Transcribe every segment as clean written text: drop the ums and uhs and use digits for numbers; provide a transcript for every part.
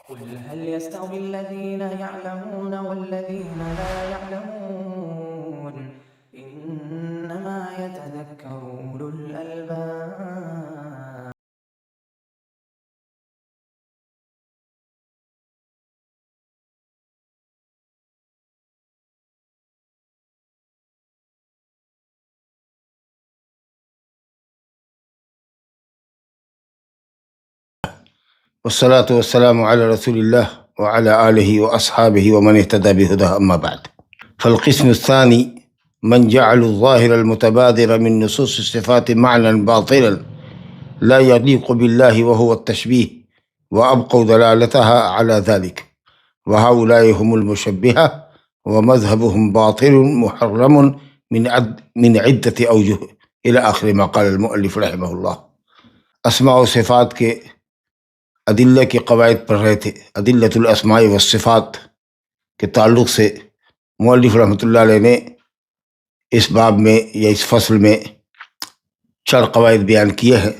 قل هل يستوي الذين يعلمون والذين لا يعلمون إنما يتذكر أولو الألباب. والصلاة والسلام على رسول الله وعلى آله وأصحابه ومن اهتدى بهداه، أما بعد. فالقسم الثاني من جعل الظاهر المتبادر من نصوص الصفات معنى باطلا لا يليق بالله وهو التشبيه، وأبقوا دلالتها على ذلك، وهؤلاء هم المشبهة، ومذهبهم باطل محرم من عدة أوجه، إلى آخر ما قال المؤلف رحمه الله. اسماء و صفات کے ادلہ کے قواعد پڑھ رہے تھے. ادلۃ الاسماء والصفات کے تعلق سے مؤلف رحمۃ اللہ علیہ نے اس باب میں یا اس فصل میں 4 قواعد بیان کیے ہیں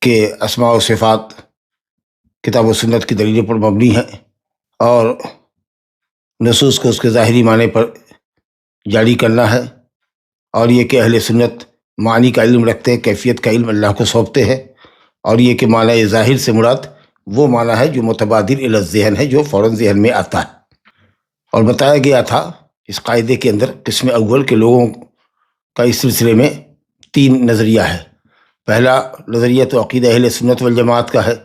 کہ اسماء و صفات کتاب و سنت کی دلیلوں پر مبنی ہے، اور نصوص کو اس کے ظاہری معنی پر جاری کرنا ہے، اور یہ کہ اہل سنت معنی کا علم رکھتے ہیں، کیفیت کا علم اللہ کو سونپتے ہیں، اور یہ کہ معنی ظاہر سے مراد وہ معنی ہے جو متبادر الی الذہن ہے، جو فوراً ذہن میں آتا ہے. اور بتایا گیا تھا اس قاعدے کے اندر قسم اول کے لوگوں کا اس سلسلے میں 3 نظریہ ہے. پہلا نظریہ تو عقیدہ اہل سنت والجماعت کا ہے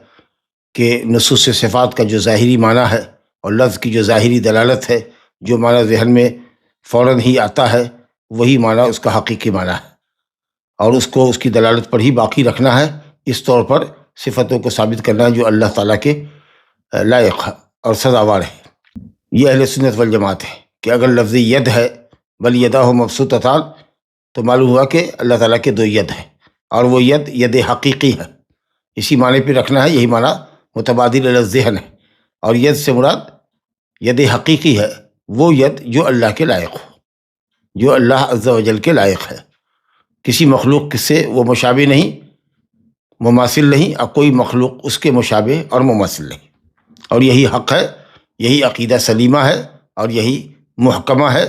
کہ نصوص صفات کا جو ظاہری معنی ہے اور لفظ کی جو ظاہری دلالت ہے، جو معنی ذہن میں فوراً ہی آتا ہے، وہی معنی اس کا حقیقی معنی ہے، اور اس کو اس کی دلالت پر ہی باقی رکھنا ہے. اس طور پر صفتوں کو ثابت کرنا ہے جو اللہ تعالیٰ کے لائق اور سزاوار ہے. یہ اہل سنت والجماعت ہے کہ اگر لفظ ید ہے بل یداہ مبسوطتان، تو معلوم ہوا کہ اللہ تعالیٰ کے 2 ید ہیں، اور وہ ید حقیقی ہے. اسی معنی پہ رکھنا ہے، یہی معنی متبادل الی الذہن ہے. اور ید سے مراد ید حقیقی ہے، وہ ید جو اللہ کے لائق ہو، جو اللہ عز و جل کے لائق ہے. کسی مخلوق سے وہ مشابہ نہیں، مماثل نہیں، اور کوئی مخلوق اس کے مشابہ اور مماثل نہیں. اور یہی حق ہے، یہی عقیدہ سلیمہ ہے، اور یہی محکمہ ہے.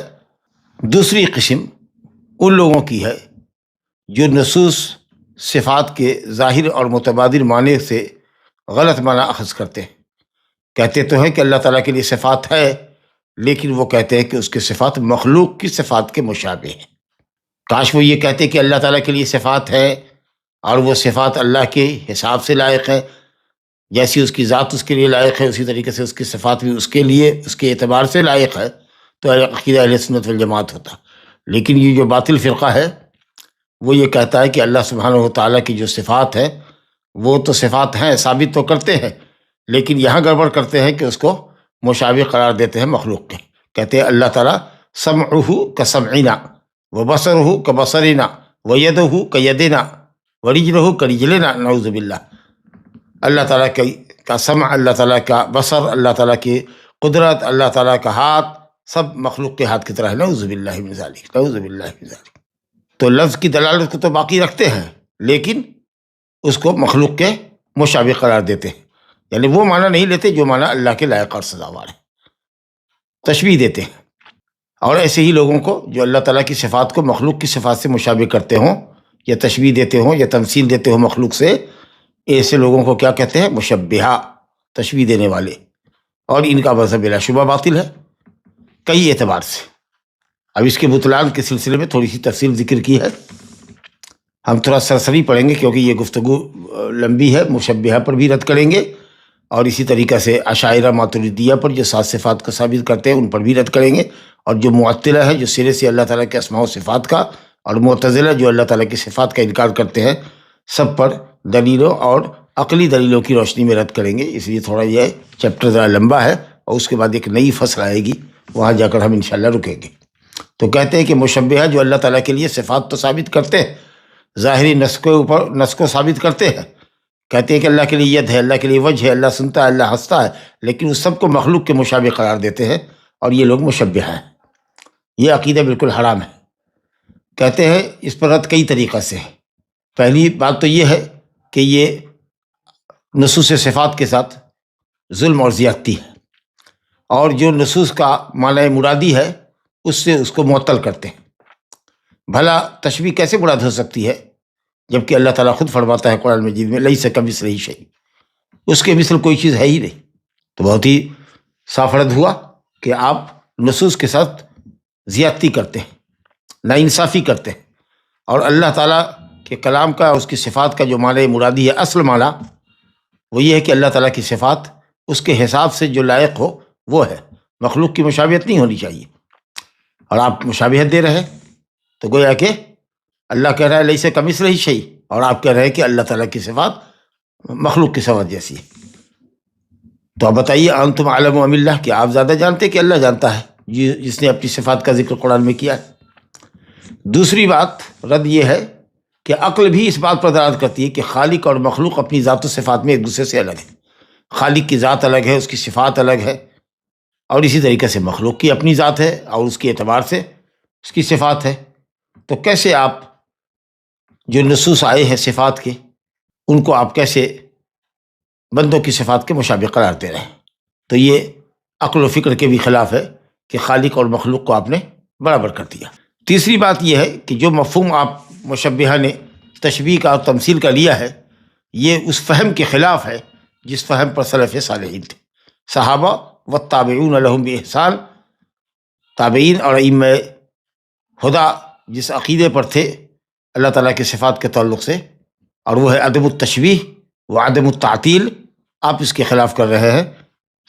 دوسری قسم ان لوگوں کی ہے جو نصوص صفات کے ظاہر اور متبادر معنی سے غلط معنی اخذ کرتے ہیں. کہتے تو ہیں کہ اللہ تعالیٰ کے لیے صفات ہے، لیکن وہ کہتے ہیں کہ اس کے صفات مخلوق کی صفات کے مشابہ ہیں. کاش وہ یہ کہتے کہ اللہ تعالیٰ کے لیے صفات ہے اور وہ صفات اللہ کے حساب سے لائق ہے، جیسی اس کی ذات اس کے لیے لائق ہے، اسی طریقے سے اس کی صفات بھی اس کے لیے اس کے اعتبار سے لائق ہے، تو عقیدہ اہل سنت والجماعت ہوتا. لیکن یہ جو باطل فرقہ ہے وہ یہ کہتا ہے کہ اللہ سبحانہ و تعالیٰ کی جو صفات ہے وہ تو صفات ہیں، ثابت تو کرتے ہیں، لیکن یہاں گڑبڑ کرتے ہیں کہ اس کو مشابہ قرار دیتے ہیں مخلوق کے. کہتے ہیں اللہ تعالیٰ سمعہ کسمعنا، وبصرہ کبصرنا، ویدہ کیدنا، ورجلہ کرجلنا. نعوذ باللہ. اللہ تعالیٰ کا سمع، اللہ تعالیٰ کا بصر، اللہ تعالیٰ کی قدرت، اللہ تعالیٰ کا ہاتھ، سب مخلوق کے ہاتھ کی طرح ہے. نعوذ باللہ من ذالک، نعوذ باللہ من ذالک. تو لفظ کی دلالت کو تو باقی رکھتے ہیں، لیکن اس کو مخلوق کے مشابہ قرار دیتے ہیں. یعنی وہ معنی نہیں لیتے جو معنی اللہ کے لائق اور سزاوار ہے، تشبیہ دیتے ہیں. اور ایسے ہی لوگوں کو جو اللہ تعالیٰ کی صفات کو مخلوق کی صفات سے مشابہ کرتے ہوں، یا تشبیہ دیتے ہوں، یا تمثیل دیتے ہوں مخلوق سے، ایسے لوگوں کو کیا کہتے ہیں؟ مشبہہ، تشبیہ دینے والے. اور ان کا مذہب بلا شبہ باطل ہے کئی اعتبار سے. اب اس کے بطلان کے سلسلے میں تھوڑی سی تفصیل ذکر کی ہے، ہم تھوڑا سرسری پڑھیں گے کیونکہ یہ گفتگو لمبی ہے. مشبہہ پر بھی رد کریں گے، اور اسی طریقہ سے اشاعرہ ماتریدیہ پر جو 7 صفات کو ثابت کرتے ہیں ان پر بھی رد کریں گے، اور جو معطلہ ہے جو سرے سے اللہ تعالیٰ کے اسماء و صفات کا، اور معتزلہ جو اللہ تعالیٰ کی صفات کا انکار کرتے ہیں، سب پر دلیلوں اور عقلی دلیلوں کی روشنی میں رد کریں گے. اس لیے تھوڑا یہ چیپٹر ذرا لمبا ہے، اور اس کے بعد ایک نئی فصل آئے گی، وہاں جا کر ہم انشاءاللہ رکیں گے. تو کہتے ہیں کہ مشبہہ جو اللہ تعالیٰ کے لیے صفات تو ثابت کرتے ہیں، ظاہری نص کے اوپر نص کو ثابت کرتے ہیں. کہتے ہیں کہ اللہ کے لیے ید ہے، اللہ کے لیے وجہ ہے، اللہ سنتا ہے، اللہ ہنستا ہے، لیکن اس سب کو مخلوق کے مشابہ قرار دیتے ہیں، اور یہ لوگ مشبہہ ہیں. یہ عقیدہ بالکل حرام ہے. کہتے ہیں اس پر رد کئی طریقہ سے ہے. پہلی بات تو یہ ہے کہ یہ نصوص صفات کے ساتھ ظلم اور زیادتی ہے، اور جو نصوص کا معنی مرادی ہے اس سے اس کو معطل کرتے ہیں۔ بھلا تشبیہ کیسے مراد ہو سکتی ہے جبکہ اللہ تعالیٰ خود فرماتا ہے قرآن مجید میں لیس کمثلہ شیء، اس کے مثل کوئی چیز ہے ہی نہیں۔ تو بہت ہی صاف رد ہوا کہ آپ نصوص کے ساتھ زیادتی کرتے ہیں، ناانصافی کرتے ہیں، اور اللہ تعالیٰ کے کلام کا، اس کی صفات کا جو معنی مرادی ہے، اصل معنی وہ یہ ہے کہ اللہ تعالیٰ کی صفات اس کے حساب سے جو لائق ہو وہ ہے، مخلوق کی مشابہت نہیں ہونی چاہیے۔ اور آپ مشابہت دے رہے ہیں تو گویا کہ اللہ کہہ رہا ہے لیس کمثلہ شیء، اور آپ کہہ رہے ہیں کہ اللہ تعالیٰ کی صفات مخلوق کی صفات جیسی ہے۔ تو آپ بتائیے انتم اعلم ام اللہ، کہ آپ زیادہ جانتے کہ اللہ جانتا ہے، جس نے اپنی صفات کا ذکر قرآن میں کیا ہے۔ دوسری بات رد یہ ہے کہ عقل بھی اس بات پر دلالت کرتی ہے کہ خالق اور مخلوق اپنی ذات و صفات میں ایک دوسرے سے الگ ہے۔ خالق کی ذات الگ ہے، اس کی صفات الگ ہے، اور اسی طریقے سے مخلوق کی اپنی ذات ہے اور اس کے اعتبار سے اس کی صفات ہے۔ تو کیسے آپ جو نصوص آئے ہیں صفات کے، ان کو آپ کیسے بندوں کی صفات کے مشابہ قرار دے رہے ہیں؟ تو یہ عقل و فکر کے بھی خلاف ہے کہ خالق اور مخلوق کو آپ نے برابر کر دیا۔ تیسری بات یہ ہے کہ جو مفہوم آپ مشبہہ نے تشبیہ کا اور تمثیل کا لیا ہے، یہ اس فہم کے خلاف ہے جس فہم پر سلف صالحین تھے، صحابہ والتابعون لهم بإحسان، تابعین اور ائمہ ہدیٰ جس عقیدے پر تھے اللہ تعالیٰ کی صفات کے تعلق سے، اور وہ ہے عدم التشبیہ و عدم التعطیل۔ آپ اس کے خلاف کر رہے ہیں،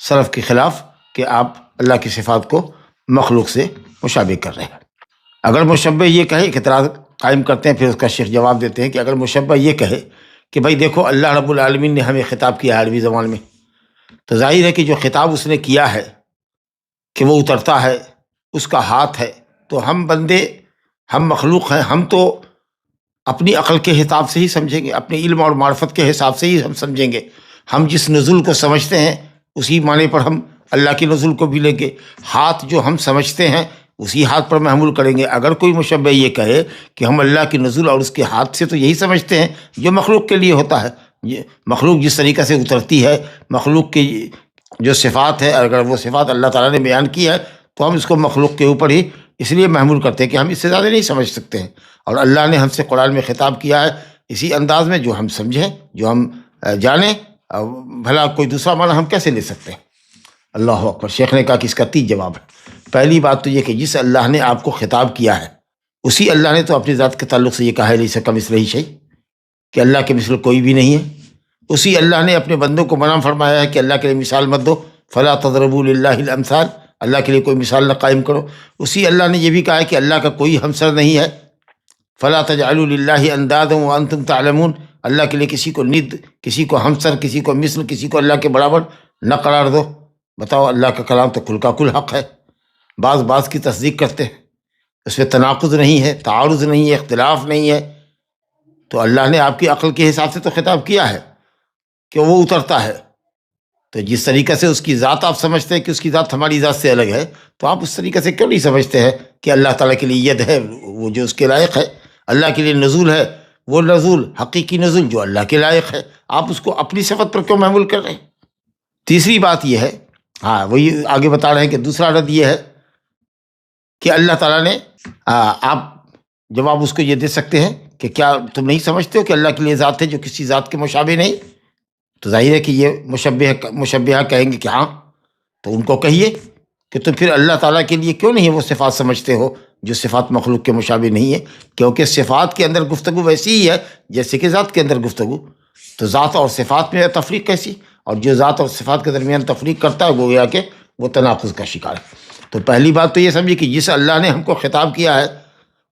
سلف کے خلاف، کہ آپ اللہ کی صفات کو مخلوق سے مشابہ کر رہے ہیں۔ اگر مشبہ یہ کہے، ایک اعتراض قائم کرتے ہیں، پھر اس کا شیخ جواب دیتے ہیں کہ اگر مشبہ یہ کہے کہ بھائی دیکھو اللہ رب العالمین نے ہمیں خطاب کیا ہے عربی زبان میں، تو ظاہر ہے کہ جو خطاب اس نے کیا ہے کہ وہ اترتا ہے، اس کا ہاتھ ہے، تو ہم بندے، ہم مخلوق ہیں، ہم تو اپنی عقل کے حساب سے ہی سمجھیں گے، اپنے علم اور معرفت کے حساب سے ہی ہم سمجھیں گے۔ ہم جس نزول کو سمجھتے ہیں اسی معنی پر ہم اللہ کی نزول کو بھی لیں گے۔ ہاتھ جو ہم سمجھتے ہیں اسی ہاتھ پر محمول کریں گے۔ اگر کوئی مشبہ یہ کہے کہ ہم اللہ کی نزول اور اس کے ہاتھ سے تو یہی سمجھتے ہیں جو مخلوق کے لیے ہوتا ہے، مخلوق جس طریقے سے اترتی ہے، مخلوق کی جو صفات ہے، اگر وہ صفات اللہ تعالیٰ نے بیان کی ہے تو ہم اس کو مخلوق کے اوپر ہی اس لیے محمول کرتے ہیں کہ ہم اس سے زیادہ نہیں سمجھ سکتے ہیں، اور اللہ نے ہم سے قرآن میں خطاب کیا ہے اسی انداز میں جو ہم سمجھیں، جو ہم جانیں، بھلا کوئی دوسرا معنی ہم کیسے لے سکتے ہیں؟ اللہ اکبر۔ شیخ نے کہا کہ اس کا 3 جواب ہے۔ پہلی بات تو یہ کہ جس اللہ نے آپ کو خطاب کیا ہے اسی اللہ نے تو اپنی ذات کے تعلق سے یہ کہا ہے لیس کمثلہ شیء، کہ اللہ کے مثل کوئی بھی نہیں ہے۔ اسی اللہ نے اپنے بندوں کو منع فرمایا ہے کہ اللہ کے لیے مثال مت دو، فلا تضربوا للہ الامثال، اللہ کے لیے کوئی مثال نہ قائم کرو۔ اسی اللہ نے یہ بھی کہا ہے کہ اللہ کا کوئی ہمسر نہیں ہے، فلا تجعلوا للہ اندادا وانتم تعلمون، اللہ کے لیے کسی کو ند، کسی کو ہمسر، کسی کو مثل، کسی کو اللہ کے برابر نہ قرار دو۔ بتاؤ، اللہ کا کلام تو کل کا کل حق ہے، بعض کی تصدیق کرتے ہیں، اس میں تناقض نہیں ہے، تعارض نہیں ہے، اختلاف نہیں ہے۔ تو اللہ نے آپ کی عقل کے حساب سے تو خطاب کیا ہے کہ وہ اترتا ہے، تو جس طریقے سے اس کی ذات آپ سمجھتے ہیں کہ اس کی ذات ہماری ذات سے الگ ہے، تو آپ اس طریقے سے کیوں نہیں سمجھتے ہیں کہ اللہ تعالیٰ کے لیے ید ہے وہ جو اس کے لائق ہے، اللہ کے لیے نزول ہے وہ نزول، حقیقی نزول جو اللہ کے لائق ہے، آپ اس کو اپنی صفت پر کیوں محمول کر رہے ہیں؟ تیسری بات یہ ہے، ہاں وہی آگے بتا رہے ہیں کہ دوسرا رد یہ ہے کہ اللہ تعالیٰ نے، آپ جواب اس کو یہ دے سکتے ہیں کہ کیا تم نہیں سمجھتے ہو کہ اللہ کے لیے ذات ہے جو کسی ذات کے مشابہ نہیں؟ تو ظاہر ہے کہ یہ مشبہہ کہیں گے کہ ہاں، تو ان کو کہیے کہ تم پھر اللہ تعالیٰ کے لیے کیوں نہیں وہ صفات سمجھتے ہو جو صفات مخلوق کے مشابہ نہیں ہے؟ کیونکہ صفات کے اندر گفتگو ویسی ہی ہے جیسے کہ ذات کے اندر گفتگو، تو ذات اور صفات میں تفریق کیسی؟ اور جو ذات اور صفات کے درمیان تفریق کرتا ہے وہ گویا کہ وہ تناقض کا شکار ہے۔ تو پہلی بات تو یہ سمجھیے کہ جس اللہ نے ہم کو خطاب کیا ہے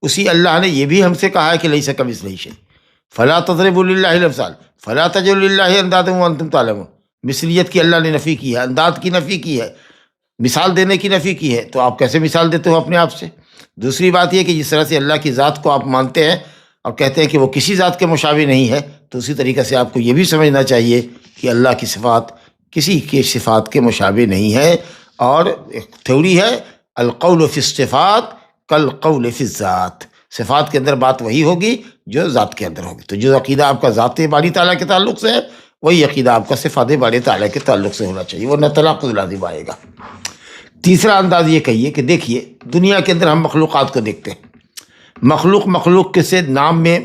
اسی اللہ نے یہ بھی ہم سے کہا ہے کہ لیس کمثلہ شیء، فلا تضربوا للہ الامثال فلا تجعلوا للہ اندادا وانتم تعلمون۔ مثلیت کی اللہ نے نفی کی ہے، انداد کی نفی کی ہے، مثال دینے کی نفی کی ہے، تو آپ کیسے مثال دیتے ہو اپنے آپ سے؟ دوسری بات یہ کہ جس طرح سے اللہ کی ذات کو آپ مانتے ہیں اور کہتے ہیں کہ وہ کسی ذات کے مشابہ نہیں ہے، تو اسی طریقے سے آپ کو یہ بھی سمجھنا چاہیے کہ اللہ کی صفات کسی کے صفات کے مشابہ نہیں ہے۔ اور ایک تھیوری ہے القول فی الصفات کالقول فی الذات، صفات کے اندر بات وہی ہوگی جو ذات کے اندر ہوگی۔ تو جو عقیدہ آپ کا ذات باری تعالیٰ کے تعلق سے ہے وہی عقیدہ آپ کا صفات باری تعالیٰ کے تعلق سے ہونا چاہیے، ورنہ تناقض لازم آئے گا۔ تیسرا انداز یہ کہیے کہ دیکھیے دنیا کے اندر ہم مخلوقات کو دیکھتے ہیں، مخلوق کے سے نام میں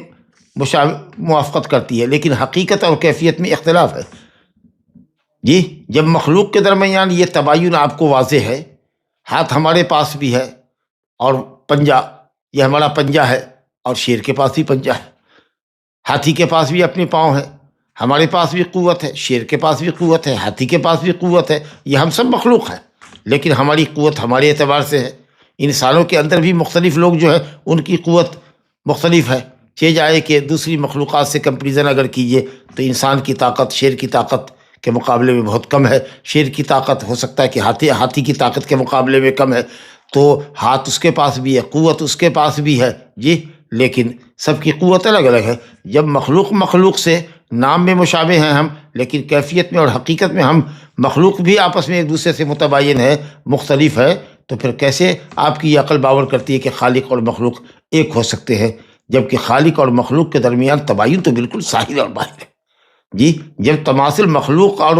موافقت کرتی ہے، لیکن حقیقت اور کیفیت میں اختلاف ہے۔ جی، جب مخلوق کے درمیان یہ تباین آپ کو واضح ہے، ہاتھ ہمارے پاس بھی ہے اور پنجہ، یہ ہمارا پنجہ ہے اور شیر کے پاس بھی پنجہ ہے، ہاتھی کے پاس بھی اپنے پاؤں ہے، ہمارے پاس بھی قوت ہے، شیر کے پاس بھی قوت ہے، ہاتھی کے پاس بھی قوت ہے، یہ ہم سب مخلوق ہیں، لیکن ہماری قوت ہمارے اعتبار سے ہے۔ انسانوں کے اندر بھی مختلف لوگ جو ہے ان کی قوت مختلف ہے، چہ جائے کہ دوسری مخلوقات سے کمپیریزن اگر کیجئے تو انسان کی طاقت شیر کی طاقت کے مقابلے میں بہت کم ہے، شیر کی طاقت ہو سکتا ہے کہ ہاتھی کی طاقت کے مقابلے میں کم ہے، تو ہاتھ اس کے پاس بھی ہے، قوت اس کے پاس بھی ہے، جی، لیکن سب کی قوت الگ الگ ہے۔ جب مخلوق سے نام میں مشابہ ہیں ہم، لیکن کیفیت میں اور حقیقت میں ہم مخلوق بھی آپس میں ایک دوسرے سے متباین ہے، مختلف ہے، تو پھر کیسے آپ کی یہ عقل باور کرتی ہے کہ خالق اور مخلوق ایک ہو سکتے ہیں، جبکہ خالق اور مخلوق کے درمیان تباین تو بالکل ظاہر اور باہر ہے۔ جی، جب تماثل مخلوق اور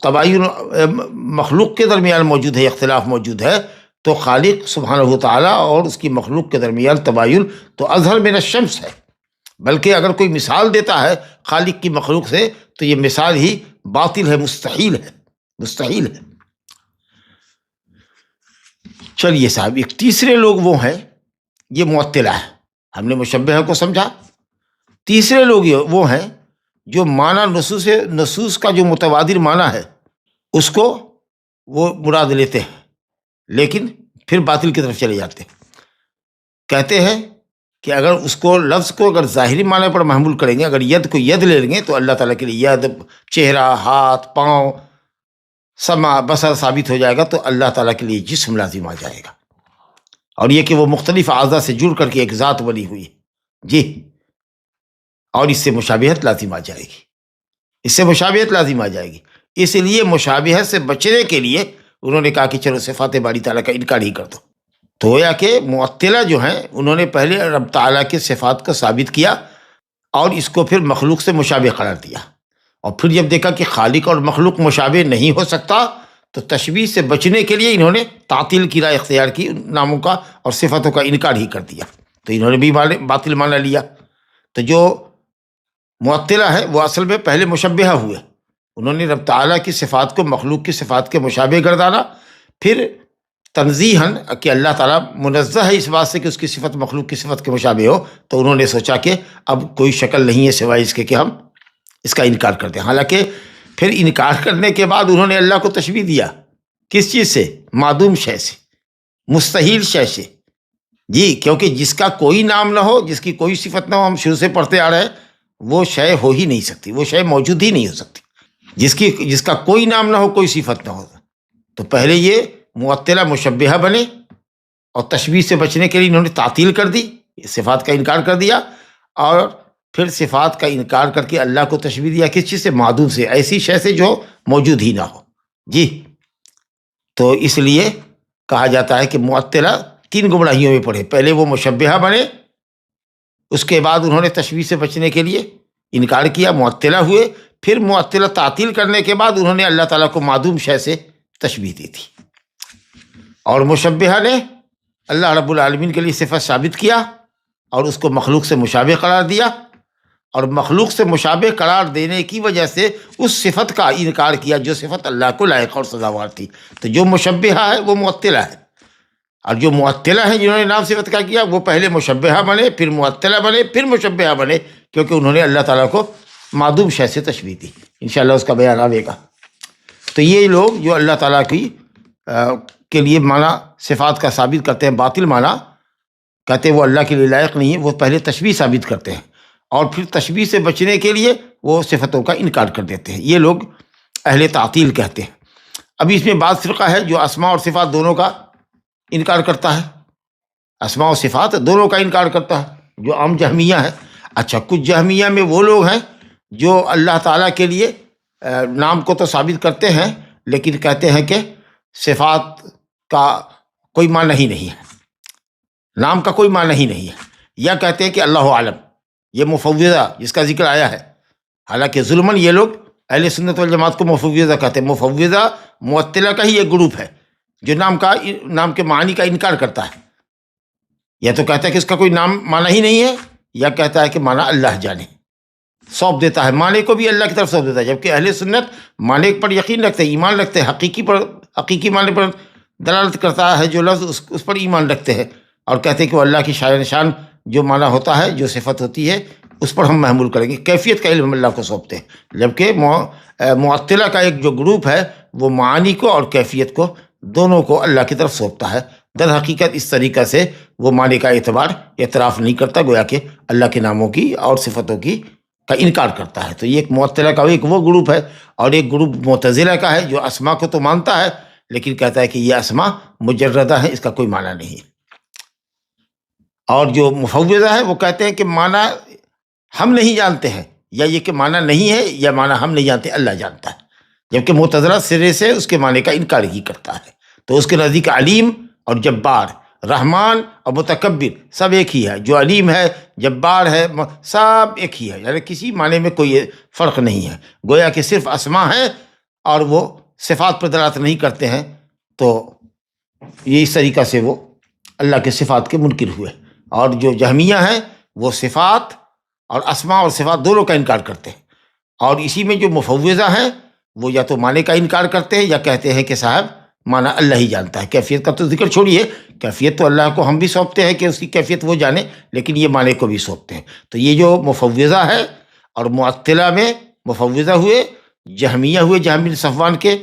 تباین مخلوق کے درمیان موجود ہے، اختلاف موجود ہے، تو خالق سبحانہ و تعالیٰ اور اس کی مخلوق کے درمیان تباین تو اظہر من الشمس ہے، بلکہ اگر کوئی مثال دیتا ہے خالق کی مخلوق سے تو یہ مثال ہی باطل ہے، مستحیل ہے۔ چلیے صاحب، ایک تیسرے لوگ وہ ہیں، یہ معطلہ ہے، ہم نے مشبہہ کو سمجھا۔ تیسرے لوگ وہ ہیں جو معنی نصوص کا جو متبادر معنی ہے اس کو وہ مراد لیتے ہیں، لیکن پھر باطل کی طرف چلے جاتے ہیں۔ کہتے ہیں کہ اگر اس کو لفظ کو اگر ظاہری معنی پر محمول کریں گے، اگر ید کو ید لے لیں گے تو اللہ تعالیٰ کے لیے ید، چہرہ، ہاتھ، پاؤں، سمع، بصر ثابت ہو جائے گا، تو اللہ تعالیٰ کے لیے جسم لازم آ جائے گا، اور یہ کہ وہ مختلف اعضاء سے جڑ کر کے ایک ذات بنی ہوئی ہے، جی، اور اس سے مشابہت لازم آ جائے گی، اس لیے مشابہت سے بچنے کے لیے انہوں نے کہا کہ چلو صفات باری تعالیٰ کا انکار ہی کر دو۔ تو گویا کہ معطلہ جو ہیں انہوں نے پہلے رب تعالیٰ کے صفات کو ثابت کیا اور اس کو پھر مخلوق سے مشابہ قرار دیا، اور پھر جب دیکھا کہ خالق اور مخلوق مشابہ نہیں ہو سکتا تو تشبیہ سے بچنے کے لیے انہوں نے تعطیل کی رائے اختیار کی، ناموں کا اور صفتوں کا انکار ہی کر دیا، تو انہوں نے بھی باطل مانا لیا۔ تو جو معطلہ ہے وہ اصل میں پہلے مشبہہ ہوئے، انہوں نے رب تعالیٰ کی صفات کو مخلوق کی صفات کے مشابہ گردانا، پھر تنزیہاً کہ اللہ تعالیٰ منزہ ہے اس بات سے کہ اس کی صفت مخلوق کی صفت کے مشابہ ہو، تو انہوں نے سوچا کہ اب کوئی شکل نہیں ہے سوائے اس کے کہ ہم اس کا انکار کر دیں۔ حالانکہ پھر انکار کرنے کے بعد انہوں نے اللہ کو تشبیہ دیا، کس چیز سے؟ معدوم شے سے، مستحیل شے سے، جی، کیونکہ جس کا کوئی نام نہ ہو، جس کی کوئی صفت نہ ہو، ہم شروع سے پڑھتے آ رہے ہیں، وہ شے ہو ہی نہیں سکتی، وہ شے موجود ہی نہیں ہو سکتی، جس کا کوئی نام نہ ہو، کوئی صفت نہ ہو۔ تو پہلے یہ معطلہ مشبہہ بنے اور تشبیہ سے بچنے کے لیے انہوں نے تعطیل کر دی، صفات کا انکار کر دیا، اور پھر صفات کا انکار کر کے اللہ کو تشبیہ دیا، کس چیز سے؟ معدوم سے، ایسی شے سے جو موجود ہی نہ ہو، جی۔ تو اس لیے کہا جاتا ہے کہ معطلہ تین گمراہیوں میں پڑے، پہلے وہ مشبہہ بنے، اس کے بعد انہوں نے تشبیہ سے بچنے کے لیے انکار کیا، معطلہ ہوئے، پھر معطلہ تعطیل کرنے کے بعد انہوں نے اللہ تعالیٰ کو معدوم شے سے تشبیہ دی تھی، اور مشبہہ نے اللہ رب العالمین کے لیے صفت ثابت کیا اور اس کو مخلوق سے مشابہ قرار دیا، اور مخلوق سے مشابہ قرار دینے کی وجہ سے اس صفت کا انکار کیا جو صفت اللہ کو لائق اور سزاوار تھی۔ تو جو مشبہہ ہے وہ معطلہ ہے، اور جو معطلہ ہیں جنہوں نے نام صفت کا کیا وہ پہلے مشبہہ بنے، پھر معطلہ بنے، پھر مشبہہ بنے، کیونکہ انہوں نے اللہ تعالیٰ کو معدوم شے سے تشبیہ دی۔ انشاءاللہ اس کا بیان آئے گا۔ تو یہ لوگ جو اللہ تعالیٰ کی کے لیے معنی صفات کا ثابت کرتے ہیں، باطل معنی کہتے ہیں وہ اللہ کے لیے لائق نہیں ہے، وہ پہلے تشبیہ ثابت کرتے ہیں اور پھر تشبیہ سے بچنے کے لیے وہ صفتوں کا انکار کر دیتے ہیں، یہ لوگ اہل تعطیل کہتے ہیں۔ ابھی اس میں بعض فرقہ ہے جو اسماء اور صفات دونوں کا انکار کرتا ہے، اسماء و صفات دونوں کا انکار کرتا ہے، جو عام جہمیہ ہے۔ اچھا، کچھ جہمیہ میں وہ لوگ ہیں جو اللہ تعالیٰ کے لیے نام کو تو ثابت کرتے ہیں، لیکن کہتے ہیں کہ صفات کا کوئی معنی ہی نہیں ہے، نام کا کوئی معنی ہی نہیں ہے، یا کہتے ہیں کہ اللہ عالم، یہ مفوضہ جس کا ذکر آیا ہے حالانکہ ظلماً یہ لوگ اہل سنت والجماعت کو مفوضہ کہتے ہیں. مفوضہ معطلہ کا ہی ایک گروپ ہے جو نام کے معنی کا انکار کرتا ہے. یا تو کہتا ہے کہ اس کا کوئی نام معنی ہی نہیں ہے، یا کہتا ہے کہ معنی اللہ جانے، سونپ دیتا ہے، معنی کو بھی اللہ کی طرف سونپ دیتا ہے. جبکہ اہل سنت معنی پر یقین رکھتے ہیں، ایمان رکھتے ہیں، حقیقی معنی پر دلالت کرتا ہے جو لفظ اس پر ایمان رکھتے ہیں، اور کہتے ہیں کہ وہ اللہ کی شان نشان جو معنی ہوتا ہے، جو صفت ہوتی ہے، اس پر ہم محمول کریں گے. کیفیت کا علم اللہ کو سونپتے ہیں. جبکہ معطلہ کا ایک جو گروپ ہے وہ معانی کو اور کیفیت کو دونوں کو اللہ کی طرف سونپتا ہے. در حقیقت اس طریقہ سے وہ معنی کا اعتراف نہیں کرتا، گویا کہ اللہ کے ناموں کی اور صفتوں کا انکار کرتا ہے. تو یہ ایک معطلہ کا ایک وہ گروپ ہے، اور ایک گروپ معتزلہ کا ہے جو اسماء کو تو مانتا ہے لیکن کہتا ہے کہ یہ اسماء مجردہ ہے، اس کا کوئی معنی نہیں. اور جو مفوضہ ہے وہ کہتے ہیں کہ معنی ہم نہیں جانتے ہیں، یا یہ کہ معنی نہیں ہے یا معنی ہم نہیں جانتے، اللہ جانتا ہے. جبکہ معتزلہ سرے سے اس کے معنی کا انکار ہی کرتا ہے. تو اس کے نزدیک علیم اور جبار، رحمان اور متکبر سب ایک ہی ہے. جو علیم ہے، جبار ہے، سب ایک ہی ہے، یعنی کسی معنی میں کوئی فرق نہیں ہے. گویا کہ صرف اسماء ہیں اور وہ صفات پر دلالت نہیں کرتے ہیں. تو یہ اس طریقہ سے وہ اللہ کے صفات کے منکر ہوئے. اور جو جہمیہ ہیں وہ صفات اور اسماء اور صفات دونوں کا انکار کرتے ہیں. اور اسی میں جو مفوضہ ہیں وہ یا تو معنی کا انکار کرتے ہیں یا کہتے ہیں کہ صاحب معنی اللہ ہی جانتا ہے. کیفیت کا تو ذکر چھوڑیے، کیفیت تو اللہ کو ہم بھی سونپتے ہیں کہ اس کی کیفیت وہ جانے، لیکن یہ معنی کو بھی سونپتے ہیں. تو یہ جو مفوضہ ہے اور معطلہ میں مفوضہ ہوئے، جہمیہ ہوئے، جہم بن صفوان کے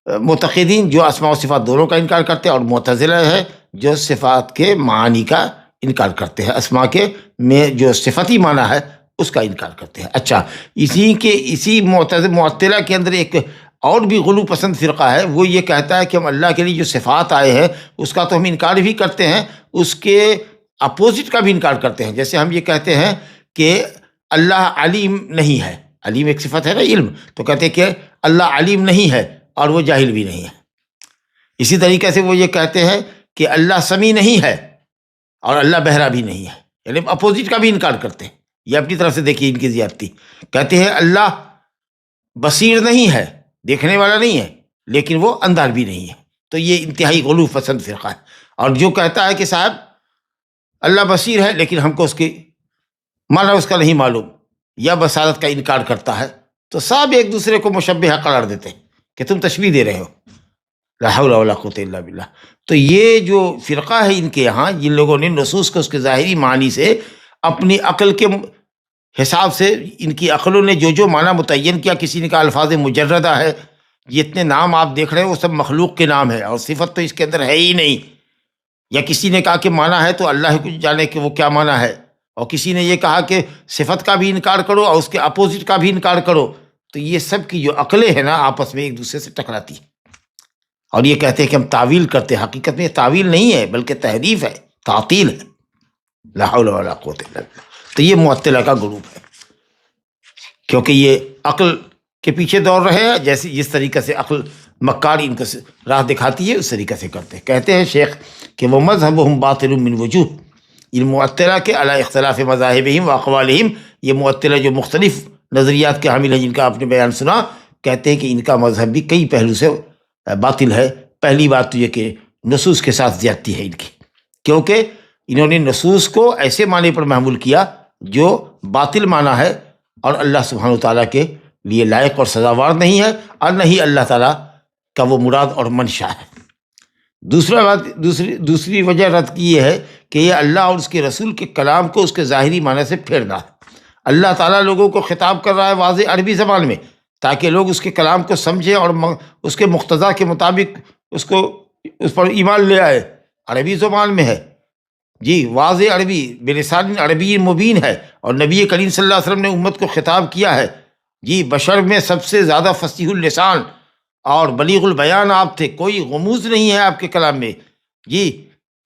معتقدین جو اسماء و صفات دونوں کا انکار کرتے ہیں، اور معتزلہ ہے جو صفات کے معانی کا انکار کرتے ہیں، اسماء کے میں جو صفتی معنی ہے اس کا انکار کرتے ہیں. اچھا، اسی معطلہ کے اندر ایک اور بھی غلو پسند فرقہ ہے. وہ یہ کہتا ہے کہ ہم اللہ کے لیے جو صفات آئے ہیں اس کا تو ہم انکار بھی کرتے ہیں، اس کے اپوزٹ کا بھی انکار کرتے ہیں. جیسے ہم یہ کہتے ہیں کہ اللہ علیم نہیں ہے، علیم ایک صفت ہے نا علم، تو کہتے ہیں کہ اللہ علیم نہیں ہے اور وہ جاہل بھی نہیں ہے. اسی طریقے سے وہ یہ کہتے ہیں کہ اللہ سمیع نہیں ہے اور اللہ بہرا بھی نہیں ہے، یعنی اپوزٹ کا بھی انکار کرتے ہیں. یہ اپنی طرف سے دیکھیے ان کی زیادتی. کہتے ہیں اللہ بصیر نہیں ہے، دیکھنے والا نہیں ہے، لیکن وہ اندھا بھی نہیں ہے. تو یہ انتہائی غلو پسند فرقہ ہے. اور جو کہتا ہے کہ صاحب اللہ بصیر ہے لیکن ہم کو اس کی معنی اس کا نہیں معلوم، یا بصارت کا انکار کرتا ہے، تو سب ایک دوسرے کو مشبہہ قرار دیتے ہیں کہ تم تشبیہ دے رہے ہو. لا حول ولا قوت الا باللہ. تو یہ جو فرقہ ہے ان کے یہاں، جن لوگوں نے نصوص کو اس کے ظاہری معنی سے اپنی عقل کے حساب سے، ان کی عقلوں نے جو معنی متعین کیا، کسی نے کہا الفاظ مجردہ ہے، جتنے نام آپ دیکھ رہے ہیں وہ سب مخلوق کے نام ہے اور صفت تو اس کے اندر ہے ہی نہیں. یا کسی نے کہا کہ معنی ہے تو اللہ کو جانے کہ وہ کیا معنی ہے، اور کسی نے یہ کہا کہ صفت کا بھی انکار کرو اور اس کے اپوزٹ کا بھی انکار کرو. تو یہ سب کی جو عقلیں ہیں نا آپس میں ایک دوسرے سے ٹکراتی ہیں، اور یہ کہتے ہیں کہ ہم تعویل کرتے ہیں. حقیقت میں یہ تعویل نہیں ہے بلکہ تحریف ہے، تعطیل ہے. لا حول ولا قوت الا باللہ. تو یہ معطلہ کا گروپ ہے، کیونکہ یہ عقل کے پیچھے دوڑ رہے ہیں. جس طریقے سے عقل مکار ان کو راہ دکھاتی ہے اس طریقے سے کرتے ہیں. کہتے ہیں شیخ کہ وہ مذہبہم باطل من وجوہ، ان معطلہ کے علی اختلاف مذاہبہم و اقوالہم، یہ معطلہ جو مختلف نظریات کے حامل ہیں جن کا آپ نے بیان سنا، کہتے ہیں کہ ان کا مذہب بھی کئی پہلو سے باطل ہے. پہلی بات تو یہ کہ نصوص کے ساتھ زیادتی ہے ان کی، کیونکہ انہوں نے نصوص کو ایسے معنی پر محمول کیا جو باطل معنی ہے اور اللہ سبحانہ وتعالیٰ کے لیے لائق اور سزاوار نہیں ہے، اور نہ ہی اللہ تعالیٰ کا وہ مراد اور منشا ہے. دوسری وجہ رد کی یہ ہے کہ یہ اللہ اور اس کے رسول کے کلام کو اس کے ظاہری معنی سے پھیرنا ہے. اللہ تعالیٰ لوگوں کو خطاب کر رہا ہے واضح عربی زبان میں تاکہ لوگ اس کے کلام کو سمجھیں اور اس کے مقتضا کے مطابق اس پر ایمان لے آئے. عربی زبان میں ہے جی، واضح عربی، بلسان عربی مبین ہے، اور نبی کریم صلی اللہ علیہ وسلم نے امت کو خطاب کیا ہے جی. بشر میں سب سے زیادہ فصیح اللسان اور بلیغ البیان آپ تھے، کوئی غموض نہیں ہے آپ کے کلام میں جی،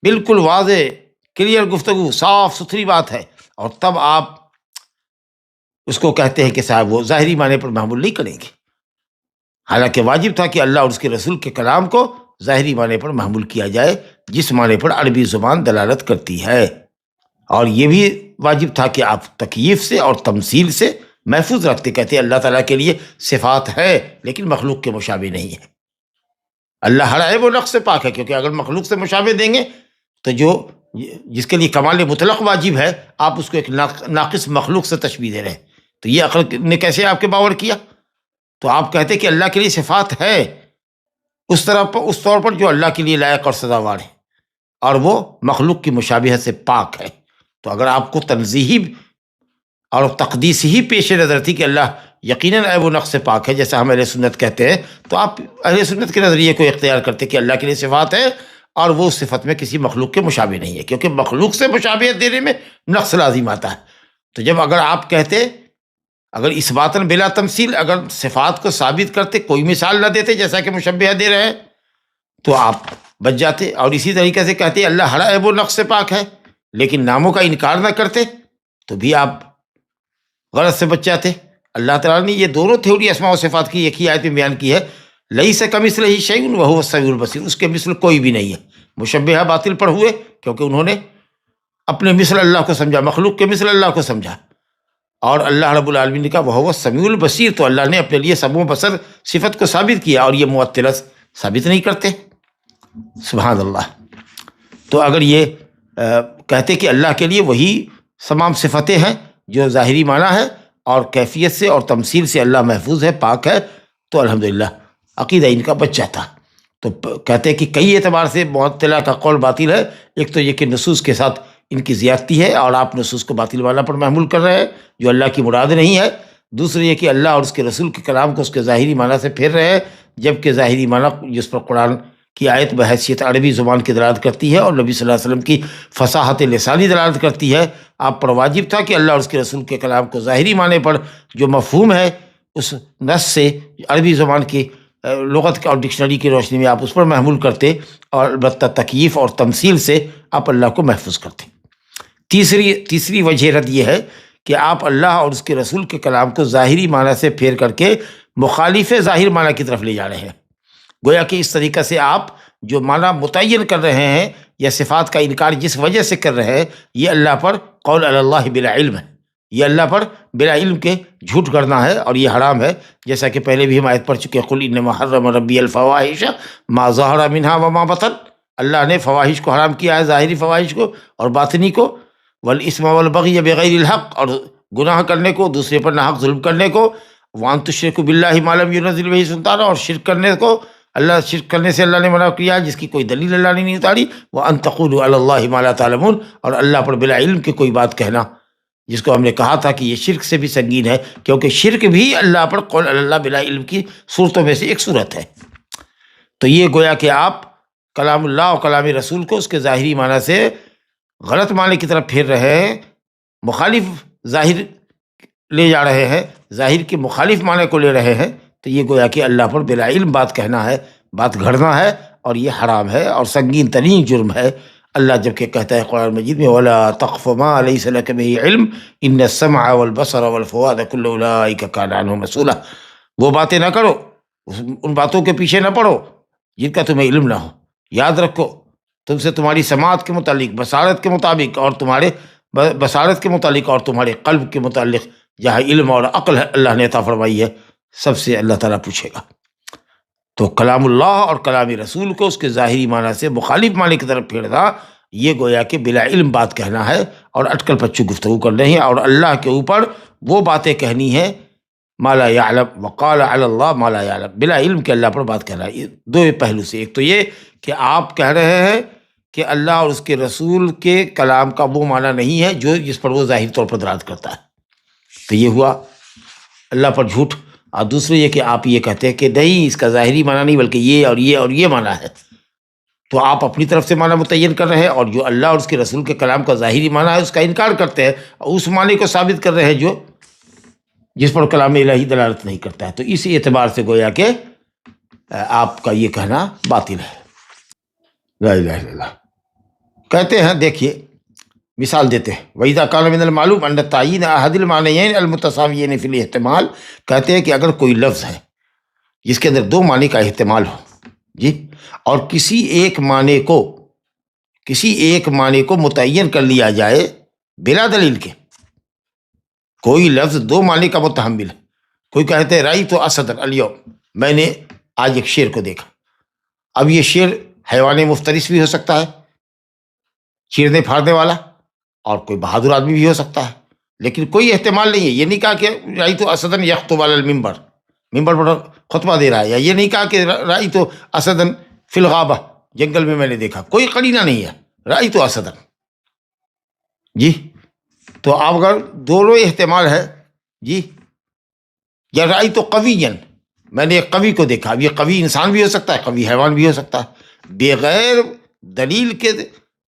بالکل واضح کلیئر گفتگو، صاف ستھری بات ہے. اور تب آپ اس کو کہتے ہیں کہ صاحب وہ ظاہری معنی پر محمول نہیں کریں گے، حالانکہ واجب تھا کہ اللہ اور اس کے رسول کے کلام کو ظاہری معنی پر محمول کیا جائے جس معنی پر عربی زبان دلالت کرتی ہے. اور یہ بھی واجب تھا کہ آپ تکییف سے اور تمثیل سے محفوظ رکھتے، کہتے ہیں اللہ تعالیٰ کے لیے صفات ہے لیکن مخلوق کے مشابہ نہیں ہے۔ اللہ ہر عیب و نقص سے پاک ہے، کیونکہ اگر مخلوق سے مشابہ دیں گے تو جس کے لیے کمال مطلق واجب ہے، آپ اس کو ایک ناقص مخلوق سے تشبیہ دے رہے ہیں، تو یہ عقل نے کیسے آپ کے باور کیا؟ تو آپ کہتے کہ اللہ کے لیے صفات ہے اس طور پر جو اللہ کے لیے لائق اور سزاوار ہے، اور وہ مخلوق کی مشابہت سے پاک ہے۔ تو اگر آپ کو تنزیہی اور تقدیس ہی پیش نظر تھی کہ اللہ یقیناً عیب و نقص سے پاک ہے، جیسا ہم اہل سنت کہتے ہیں، تو آپ اہل سنت کے نظریے کو اختیار کرتے کہ اللہ کے لیے صفات ہے اور وہ صفت میں کسی مخلوق کے مشابہ نہیں ہے، کیونکہ مخلوق سے مشابہت دینے میں نقص لازم آتا ہے۔ تو جب اگر آپ کہتے، اگر اثباتاً بلا تمثیل اگر صفات کو ثابت کرتے، کوئی مثال نہ دیتے جیسا کہ مشبہہ دے رہے ہیں، تو آپ بچ جاتے۔ اور اسی طریقے سے کہتے اللہ ہر عیب و نقص سے پاک ہے لیکن ناموں کا انکار نہ کرتے، تو بھی آپ غلط سے بچ جاتے۔ اللہ تعالیٰ نے یہ دونوں تھیوری اسماء و صفات کی ایک ہی آیت میں بیان کی ہے، لیس کمثلہ شیء وہو السمیع البصیر، اس کے مثل کوئی بھی نہیں ہے۔ مشبہہ باطل پر ہوئے کیونکہ انہوں نے اپنے مثل اللہ کو سمجھا، مخلوق کے مثل اللہ کو سمجھا، اور اللہ رب العالمین نے کہا وہو السمیع البصیر، تو اللہ نے اپنے لیے سمع و بصر صفت کو ثابت کیا، اور یہ معطلہ ثابت نہیں کرتے۔ سبحان اللہ۔ تو اگر یہ کہتے کہ اللہ کے لیے وہی تمام صفتیں ہیں جو ظاہری معنی ہے، اور کیفیت سے اور تمثیل سے اللہ محفوظ ہے، پاک ہے، تو الحمدللہ عقیدہ ان کا بچ جاتا۔ تو کہتے ہیں کہ کئی اعتبار سے معطلہ کا قول باطل ہے۔ ایک تو یہ کہ نصوص کے ساتھ ان کی زیادتی ہے اور آپ نصوص کو باطل والا پر محمول کر رہے ہیں جو اللہ کی مراد نہیں ہے۔ دوسرے یہ کہ اللہ اور اس کے رسول کے کلام کو اس کے ظاہری معنی سے پھیر رہے ہیں، جبکہ ظاہری معنی جس پر قرآن کی آیت بحیثیت عربی زبان کی دلالت کرتی ہے اور نبی صلی اللہ علیہ وسلم کی فصاحت لسانی دلالت کرتی ہے۔ آپ پر واجب تھا کہ اللہ اور اس کے رسول کے کلام کو ظاہری معنی پر جو مفہوم ہے اس نص سے عربی زبان کی لغت اور ڈکشنری کی روشنی میں آپ اس پر محمول کرتے، اور البتہ تکییف اور تمثیل سے آپ اللہ کو محفوظ کرتے۔ تیسری وجہ رد یہ ہے کہ آپ اللہ اور اس کے رسول کے کلام کو ظاہری معنی سے پھیر کر کے مخالف ظاہر معنی کی طرف لے جا رہے ہیں۔ گویا کہ اس طریقے سے آپ جو معنی متعین کر رہے ہیں یا صفات کا انکار جس وجہ سے کر رہے ہیں، یہ اللہ پر قول علی اللہ بلا علم ہے، یہ اللہ پر بلا علم کے جھوٹ کرنا ہے، اور یہ حرام ہے، جیسا کہ پہلے بھی ہم آیت پڑھ چکے قل انما حرم ربی الفواحش ما ظہر منہا وما بطن، اللہ نے فواحش کو حرام کیا ہے، ظاہری فواحش کو اور باطنی کو، والاسم والبغی بغیر الحق، اور گناہ کرنے کو، دوسرے پر ناحق ظلم کرنے کو، وان تشرکوا باللہ ما لم ينزل به سلطانا، اور شرک کرنے کو، اللہ شرک کرنے سے اللہ نے منع کیا جس کی کوئی دلیل اللہ نے نہیں اتاری، وان تقولوا علی اللہ ما لا تعلمون، اور اللہ پر بلا علم کی کوئی بات کہنا، جس کو ہم نے کہا تھا کہ یہ شرک سے بھی سنگین ہے، کیونکہ شرک بھی اللہ پر قول علی اللہ بلا علم کی صورتوں میں سے ایک صورت ہے۔ تو یہ گویا کہ آپ کلام اللہ اور کلام رسول کو اس کے ظاہری معنی سے غلط معنی کی طرف پھیر رہے ہیں، مخالف ظاہر لے جا رہے ہیں، ظاہر کے مخالف معنی کو لے رہے ہیں، تو یہ گویا کہ اللہ پر بلا علم بات کہنا ہے، بات گھڑنا ہے، اور یہ حرام ہے اور سنگین ترین جرم ہے۔ اللہ جبکہ کہتا ہے قرآن مجید میں وَلَا تَقْفُ مَا لَيْسَ لَكَ بِهِ عِلْمٌ إِنَّ السَّمْعَ وَالْبَصَرَ وَالْفُؤَادَ كُلُّ أُولَٰئِكَ كَانَ عَنْهُ مسؤولا، وہ باتیں نہ کرو، ان باتوں کے پیچھے نہ پڑو جن کا تمہیں علم نہ ہو۔ یاد رکھو تم سے تمہاری سماعت کے متعلق، بصارت کے مطابق، اور تمہارے بصارت کے متعلق اور تمہارے قلب کے متعلق جہاں علم اور عقل اللہ نے عطا فرمائی ہے، سب سے اللہ تعالیٰ پوچھے گا۔ تو کلام اللہ اور کلام رسول کو اس کے ظاہری معنی سے مخالف معنی کی طرف پھیرنا، یہ گویا کہ بلا علم بات کہنا ہے اور اٹکل پچو گفتگو کرنے ہیں، اور اللہ کے اوپر وہ باتیں کہنی ہیں ما لا یعلم، وقال علی اللہ ما لا یعلم، بلا علم کے اللہ پر بات کہنا ہے۔ یہ دو پہلو سے، ایک تو یہ کہ آپ کہہ رہے ہیں کہ اللہ اور اس کے رسول کے کلام کا وہ معنی نہیں ہے جو جس پر وہ ظاہر طور پر دلالت کرتا ہے، تو یہ ہوا اللہ پر جھوٹ۔ اور دوسرے یہ کہ آپ یہ کہتے ہیں کہ نہیں اس کا ظاہری معنی نہیں بلکہ یہ اور یہ اور یہ معنی ہے، تو آپ اپنی طرف سے معنی متعین کر رہے ہیں، اور جو اللہ اور اس کے رسول کے کلام کا ظاہری معنی ہے اس کا انکار کرتے ہیں، اور اس معنی کو ثابت کر رہے ہیں جو جس پر کلام الہی دلالت نہیں کرتا ہے۔ تو اس اعتبار سے گویا کہ آپ کا یہ کہنا باطل ہے۔ لا الہ الا اللہ۔ کہتے ہیں دیکھیے مثال دیتے ہیں وَإِذَا كَانَ مِنَ الْمَعْلُومِ أَنَّ تَعْيِينَ أَحَدِ الْمَعْنَيَيْنِ الْمُتَسَاوِيَيْنِ فِي الْاحْتِمَالِ، کہتے ہیں کہ اگر کوئی لفظ ہے جس کے اندر دو معنی کا احتمال ہو جی، اور کسی ایک معنی کو متعین کر لیا جائے بلا دلیل کے، کوئی لفظ دو معنی کا متحمل ہے. کوئی کہتے ہیں رأیت اسدا الیوم، میں نے آج ایک شیر کو دیکھا. اب یہ شیر حیوان مفترس بھی ہو سکتا ہے، چیرنے پھاڑنے والا، اور کوئی بہادر آدمی بھی ہو سکتا ہے، لیکن کوئی احتمال نہیں ہے. یہ نہیں کہا کہ رأیت اسدا یخطب علی المنبر، ممبر پر خطبہ دے رہا ہے، یا یہ نہیں کہا کہ رأیت اسدا فی الغابہ، جنگل میں نے دیکھا. کوئی قرینہ نہیں ہے. رأیت اسدا جی. تو آپ اگر دونوں احتمال ہے جی، یا رأیت قویا، میں نے ایک قوی کو دیکھا. اب یہ قوی انسان بھی ہو سکتا ہے، قوی حیوان بھی ہو سکتا ہے. بغیر دلیل کے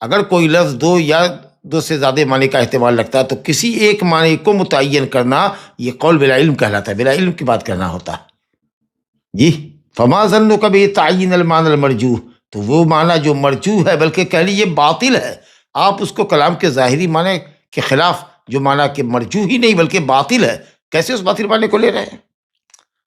اگر کوئی لفظ دو یا دو سے زیادہ معنی کا احتمال رکھتا ہے تو کسی ایک معنی کو متعین کرنا یہ قول بلا علم کہلاتا ہے، بلا علم کی بات کرنا ہوتا ہے جی. فما ظنک بتعیین المعنی المرجوح، تو وہ معنی جو مرجوح ہے، بلکہ کہہ لیجیے باطل ہے، آپ اس کو کلام کے ظاہری معنی کے خلاف جو معنی کہ مرجوح ہی نہیں بلکہ باطل ہے، کیسے اس باطل معنی کو لے رہے ہیں؟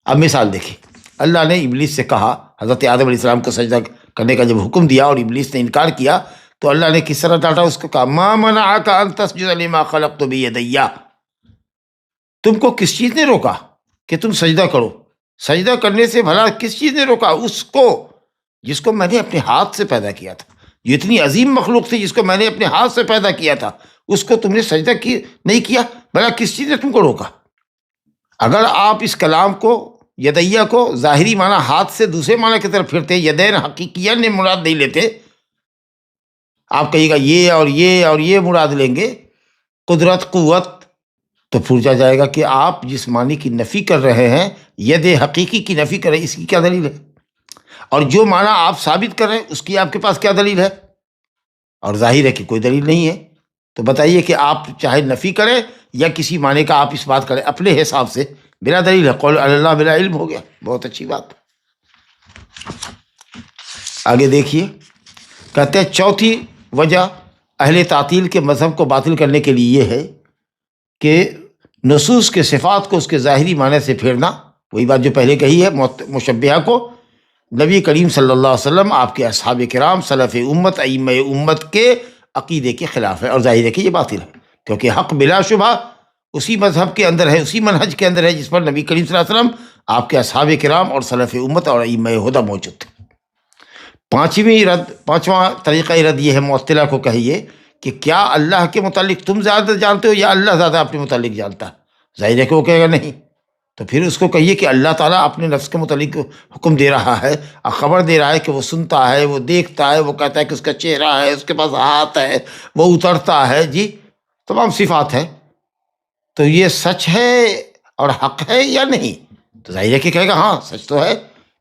اب مثال دیکھیں، اللہ نے ابلیس سے کہا، حضرت آدم علیہ السلام کو سجدہ کرنے کا جب حکم دیا اور ابلیس نے انکار کیا تو اللہ نے کس طرح ڈانٹا اس کو؟ کہا ما منعک ان تسجد لما خلقت بیدی، تم کو کس چیز نے روکا کہ تم سجدہ کرو؟ سجدہ کرنے سے بھلا کس چیز نے روکا؟ اس کو جس کو میں نے اپنے ہاتھ سے پیدا کیا تھا، جو اتنی عظیم مخلوق تھی جس کو میں نے اپنے ہاتھ سے پیدا کیا تھا، اس کو تم نے سجدہ نہیں کیا، بھلا کس چیز نے تم کو روکا؟ اگر آپ اس کلام کو یدیہ کو ظاہری معنی ہاتھ سے دوسرے معنی کی طرف پھرتے، یدین حقیقیہ نے مراد نہیں لیتے، آپ کہیے گا یہ اور یہ مراد لیں گے، قدرت قوت، تو پوچھا جائے گا کہ آپ جس معنی کی نفی کر رہے ہیں، ید حقیقی کی نفی کر رہے ہیں، اس کی کیا دلیل ہے؟ اور جو معنی آپ ثابت کر رہے ہیں اس کی آپ کے پاس کیا دلیل ہے؟ اور ظاہر ہے کہ کوئی دلیل نہیں ہے. تو بتائیے کہ آپ چاہے نفی کریں یا کسی معنی کا آپ اس بات کریں اپنے حساب سے بلا دلیل ہے، قول اللہ بلا علم ہو گیا. بہت اچھی بات. آگے دیکھیے، کہتے ہیں چوتھی وجہ اہل تعطیل کے مذہب کو باطل کرنے کے لیے یہ ہے کہ نصوص کے صفات کو اس کے ظاہری معنی سے پھیرنا، وہی بات جو پہلے کہی ہے، مشبہہ کو نبی کریم صلی اللہ علیہ وسلم، آپ کے اصحاب کرام، سلف امت، ائمہ امت کے عقیدے کے خلاف ہے، اور ظاہر ہے کہ یہ باطل ہے، کیونکہ حق بلا شبہ اسی مذہب کے اندر ہے، اسی منہج کے اندر ہے جس پر نبی کریم صلی اللہ علیہ وسلم، آپ کے اصحاب کرام اور سلف امت اور ائمہ ہدی موجود تھے. پانچواں طریقہ رد یہ ہے، معطلہ کو کہیے کہ کیا اللہ کے متعلق تم زیادہ جانتے ہو یا اللہ زیادہ اپنے متعلق جانتا ہے؟ ظاہر ہے کہ وہ کہے گا نہیں. تو پھر اس کو کہیے کہ اللہ تعالیٰ اپنے نفس کے متعلق حکم دے رہا ہے، خبر دے رہا ہے کہ وہ سنتا ہے، وہ دیکھتا ہے، وہ کہتا ہے کہ اس کا چہرہ ہے، اس کے پاس ہاتھ ہے، وہ اترتا ہے، جی تمام صفات ہے. تو یہ سچ ہے اور حق ہے یا نہیں؟ تو ظاہر ہے کہ کہے گا ہاں سچ تو ہے.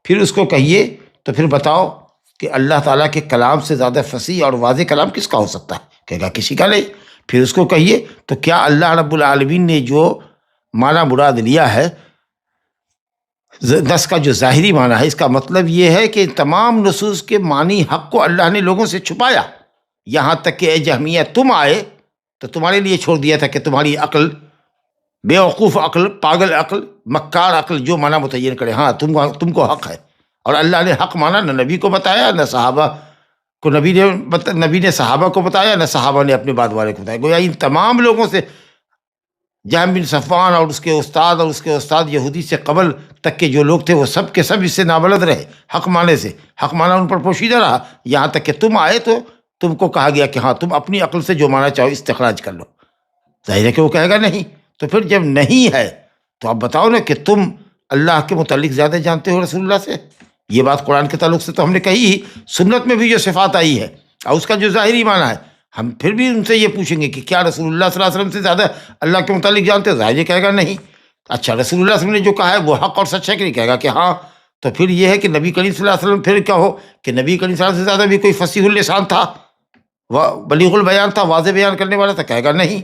پھر اس کو کہیے تو پھر بتاؤ کہ اللہ تعالیٰ کے کلام سے زیادہ فصیح اور واضح کلام کس کا ہو سکتا ہے؟ کہے گا کسی کا نہیں. پھر اس کو کہیے تو کیا اللہ رب العالمین نے جو معنی مراد لیا ہے، نص کا جو ظاہری معنی ہے، اس کا مطلب یہ ہے کہ تمام نصوص کے معنی حق کو اللہ نے لوگوں سے چھپایا، یہاں تک کہ اے جہمیہ تم آئے تو تمہارے لیے چھوڑ دیا تھا کہ تمہاری عقل، بیوقوف عقل، پاگل عقل، مکار عقل جو معنی متعین کرے، ہاں تم کو حق ہے. اور اللہ نے حق مانا نہ نبی کو بتایا نہ صحابہ کو، نبی نے صحابہ کو بتایا نہ صحابہ نے اپنے بعد والے کو بتایا. گویا ان تمام لوگوں سے، جہم بن صفوان اور اس کے استاد یہودی سے قبل تک کے جو لوگ تھے وہ سب کے سب اس سے نابلد رہے حق مانے سے. حق مانا ان پر پوشیدہ رہا، یہاں تک کہ تم آئے تو تم کو کہا گیا کہ ہاں تم اپنی عقل سے جو مانا چاہو استخراج کر لو. ظاہر ہے کہ وہ کہے گا نہیں. تو پھر جب نہیں ہے تو آپ بتاؤ نا کہ تم اللہ کے متعلق زیادہ جانتے ہو رسول اللہ سے. یہ بات قرآن کے تعلق سے تو ہم نے کہی، سنت میں بھی جو صفات آئی ہے اور اس کا جو ظاہری معنی ہے، ہم پھر بھی ان سے یہ پوچھیں گے کہ کیا رسول اللہ صلی اللہ علیہ وسلم سے زیادہ اللہ کے متعلق جانتے ہو؟ ظاہر کہے گا نہیں. اچھا رسول اللہ صلی اللہ علیہ وسلم نے جو کہا ہے وہ حق اور سچ ہے کہ نہیں؟ کہے گا کہ ہاں. تو پھر یہ ہے کہ نبی کریم صلی اللہ علیہ وسلم پھر کیا ہو کہ نبی کریم صلی اللہ علیہ وسلم سے زیادہ بھی کوئی فصیح اللسان تھا، بلیغ البیان تھا، واضح بیان کرنے والا تھا؟ کہے گا نہیں.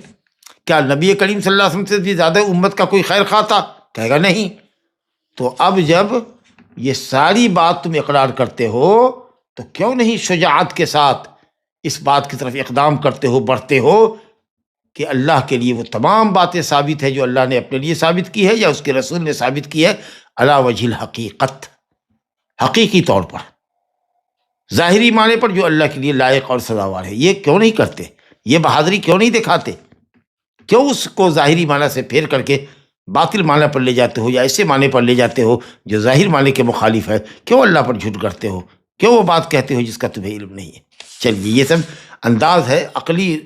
کیا نبی کریم صلی اللہ علیہ وسلم سے بھی زیادہ امت کا کوئی خیر خواہ تھا؟ کہے گا نہیں. تو اب جب یہ ساری بات تم اقرار کرتے ہو تو کیوں نہیں شجاعت کے ساتھ اس بات کی طرف اقدام کرتے ہو، بڑھتے ہو کہ اللہ کے لیے وہ تمام باتیں ثابت ہے جو اللہ نے اپنے لیے ثابت کی ہے یا اس کے رسول نے ثابت کی ہے، علی وجہ الحقیقت، حقیقی طور پر، ظاہری معنی پر جو اللہ کے لیے لائق اور سزاوار ہے. یہ کیوں نہیں کرتے؟ یہ بہادری کیوں نہیں دکھاتے؟ کیوں اس کو ظاہری معنی سے پھیر کر کے باطل معنی پر لے جاتے ہو، یا ایسے معنی پر لے جاتے ہو جو ظاہر معنی کے مخالف ہے؟ کیوں اللہ پر جھوٹ کرتے ہو؟ کیوں وہ بات کہتے ہو جس کا تمہیں علم نہیں ہے؟ چلیے، یہ سب انداز ہے، عقلی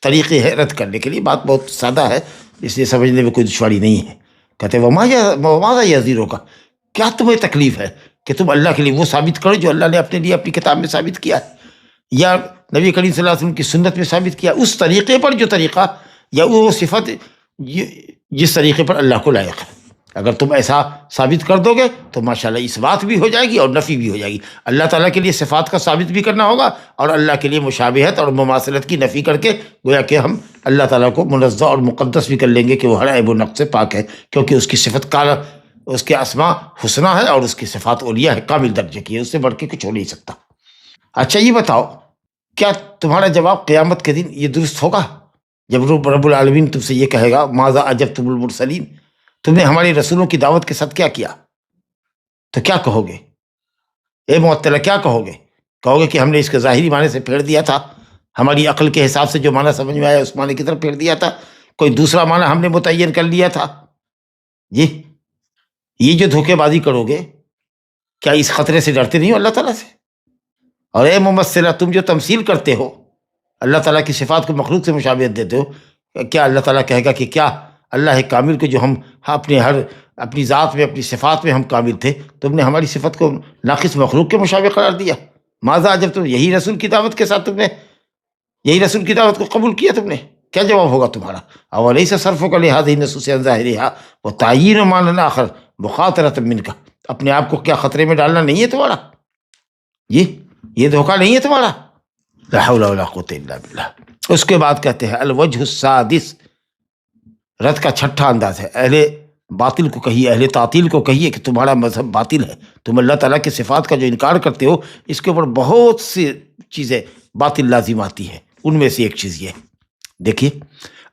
طریقے ہے رد کرنے کے لیے، بات بہت سادہ ہے، اس لیے سمجھنے میں کوئی دشواری نہیں ہے۔ کہتے وماذا یزیدک، کیا تمہیں تکلیف ہے کہ تم اللہ کے لیے وہ ثابت کرو جو اللہ نے اپنے لیے اپنی کتاب میں ثابت کیا ہے، یا نبی کریم صلی اللہ علیہ وسلم کی سنت میں ثابت کیا، اس طریقے پر جو طریقہ یا وہ صفت جس طریقے پر اللہ کو لائق ہے۔ اگر تم ایسا ثابت کر دو گے تو ماشاءاللہ اس بات بھی ہو جائے گی اور نفی بھی ہو جائے گی۔ اللہ تعالیٰ کے لیے صفات کا ثابت بھی کرنا ہوگا، اور اللہ کے لیے مشابہت اور مماثلت کی نفی کر کے گویا کہ ہم اللہ تعالیٰ کو منزہ اور مقدس بھی کر لیں گے کہ وہ ہر عیب و نقص سے پاک ہے، کیونکہ اس کی صفت کا، اس کے اسماء حسنہ ہے اور اس کی صفات علیہ ہے، کامل درجے کی ہے، اس سے بڑھ کے کچھ ہو نہیں سکتا۔ اچھا یہ بتاؤ، کیا تمہارا جواب قیامت کے دن یہ درست ہوگا جب رب العالمین تم سے یہ کہے گا ماذا اجبتم المرسلین، تم نے ہمارے رسولوں کی دعوت کے ساتھ کیا کیا؟ تو کیا کہو گے؟ اے معطلہ کیا کہو گے؟ کہو گے کہ ہم نے اس کے ظاہری معنی سے پھیر دیا تھا، ہماری عقل کے حساب سے جو معنی سمجھ میں آیا اس معنی کی طرف پھیر دیا تھا، کوئی دوسرا معنی ہم نے متعین کر لیا تھا؟ جی، یہ جو دھوکے بازی کرو گے، کیا اس خطرے سے ڈرتے نہیں ہو اللہ تعالیٰ سے؟ اور اے ممثلہ، تم جو تمثیل کرتے ہو، اللہ تعالیٰ کی صفات کو مخلوق سے مشابہت دیتے ہو، کیا اللہ تعالیٰ کہے گا کہ کیا اللہ ہے کامل کو جو ہم اپنی ذات میں، اپنی صفات میں ہم کامل تھے، تم نے ہماری صفت کو ناقص مخلوق کے مشابہ قرار دیا؟ ماذا جب تم یہی رسول کی دعوت کے ساتھ تم نے یہی رسول کی دعوت کو قبول کیا، تم نے کیا جواب ہوگا تمہارا؟ اولیس صرفک لہذہ النصوص عن ظاہرہا وتعیین معنی آخر مخاطرۃ منک، اپنے آپ کو کیا خطرے میں ڈالنا نہیں ہے تمہارا؟ جی، یہ دھوکہ نہیں ہے تمہارا؟ لا حول ولا قوت الا باللہ۔ اس کے بعد کہتے ہیں الوجہ السادس، رد کا چھٹا انداز ہے، اہل باطل کو کہیے، اہل تعطیل کو کہیے کہ تمہارا مذہب باطل ہے، تم اللہ تعالیٰ کی صفات کا جو انکار کرتے ہو، اس کے اوپر بہت سی چیزیں باطل لازم آتی ہے، ان میں سے ایک چیز یہ ہے۔ دیکھیے،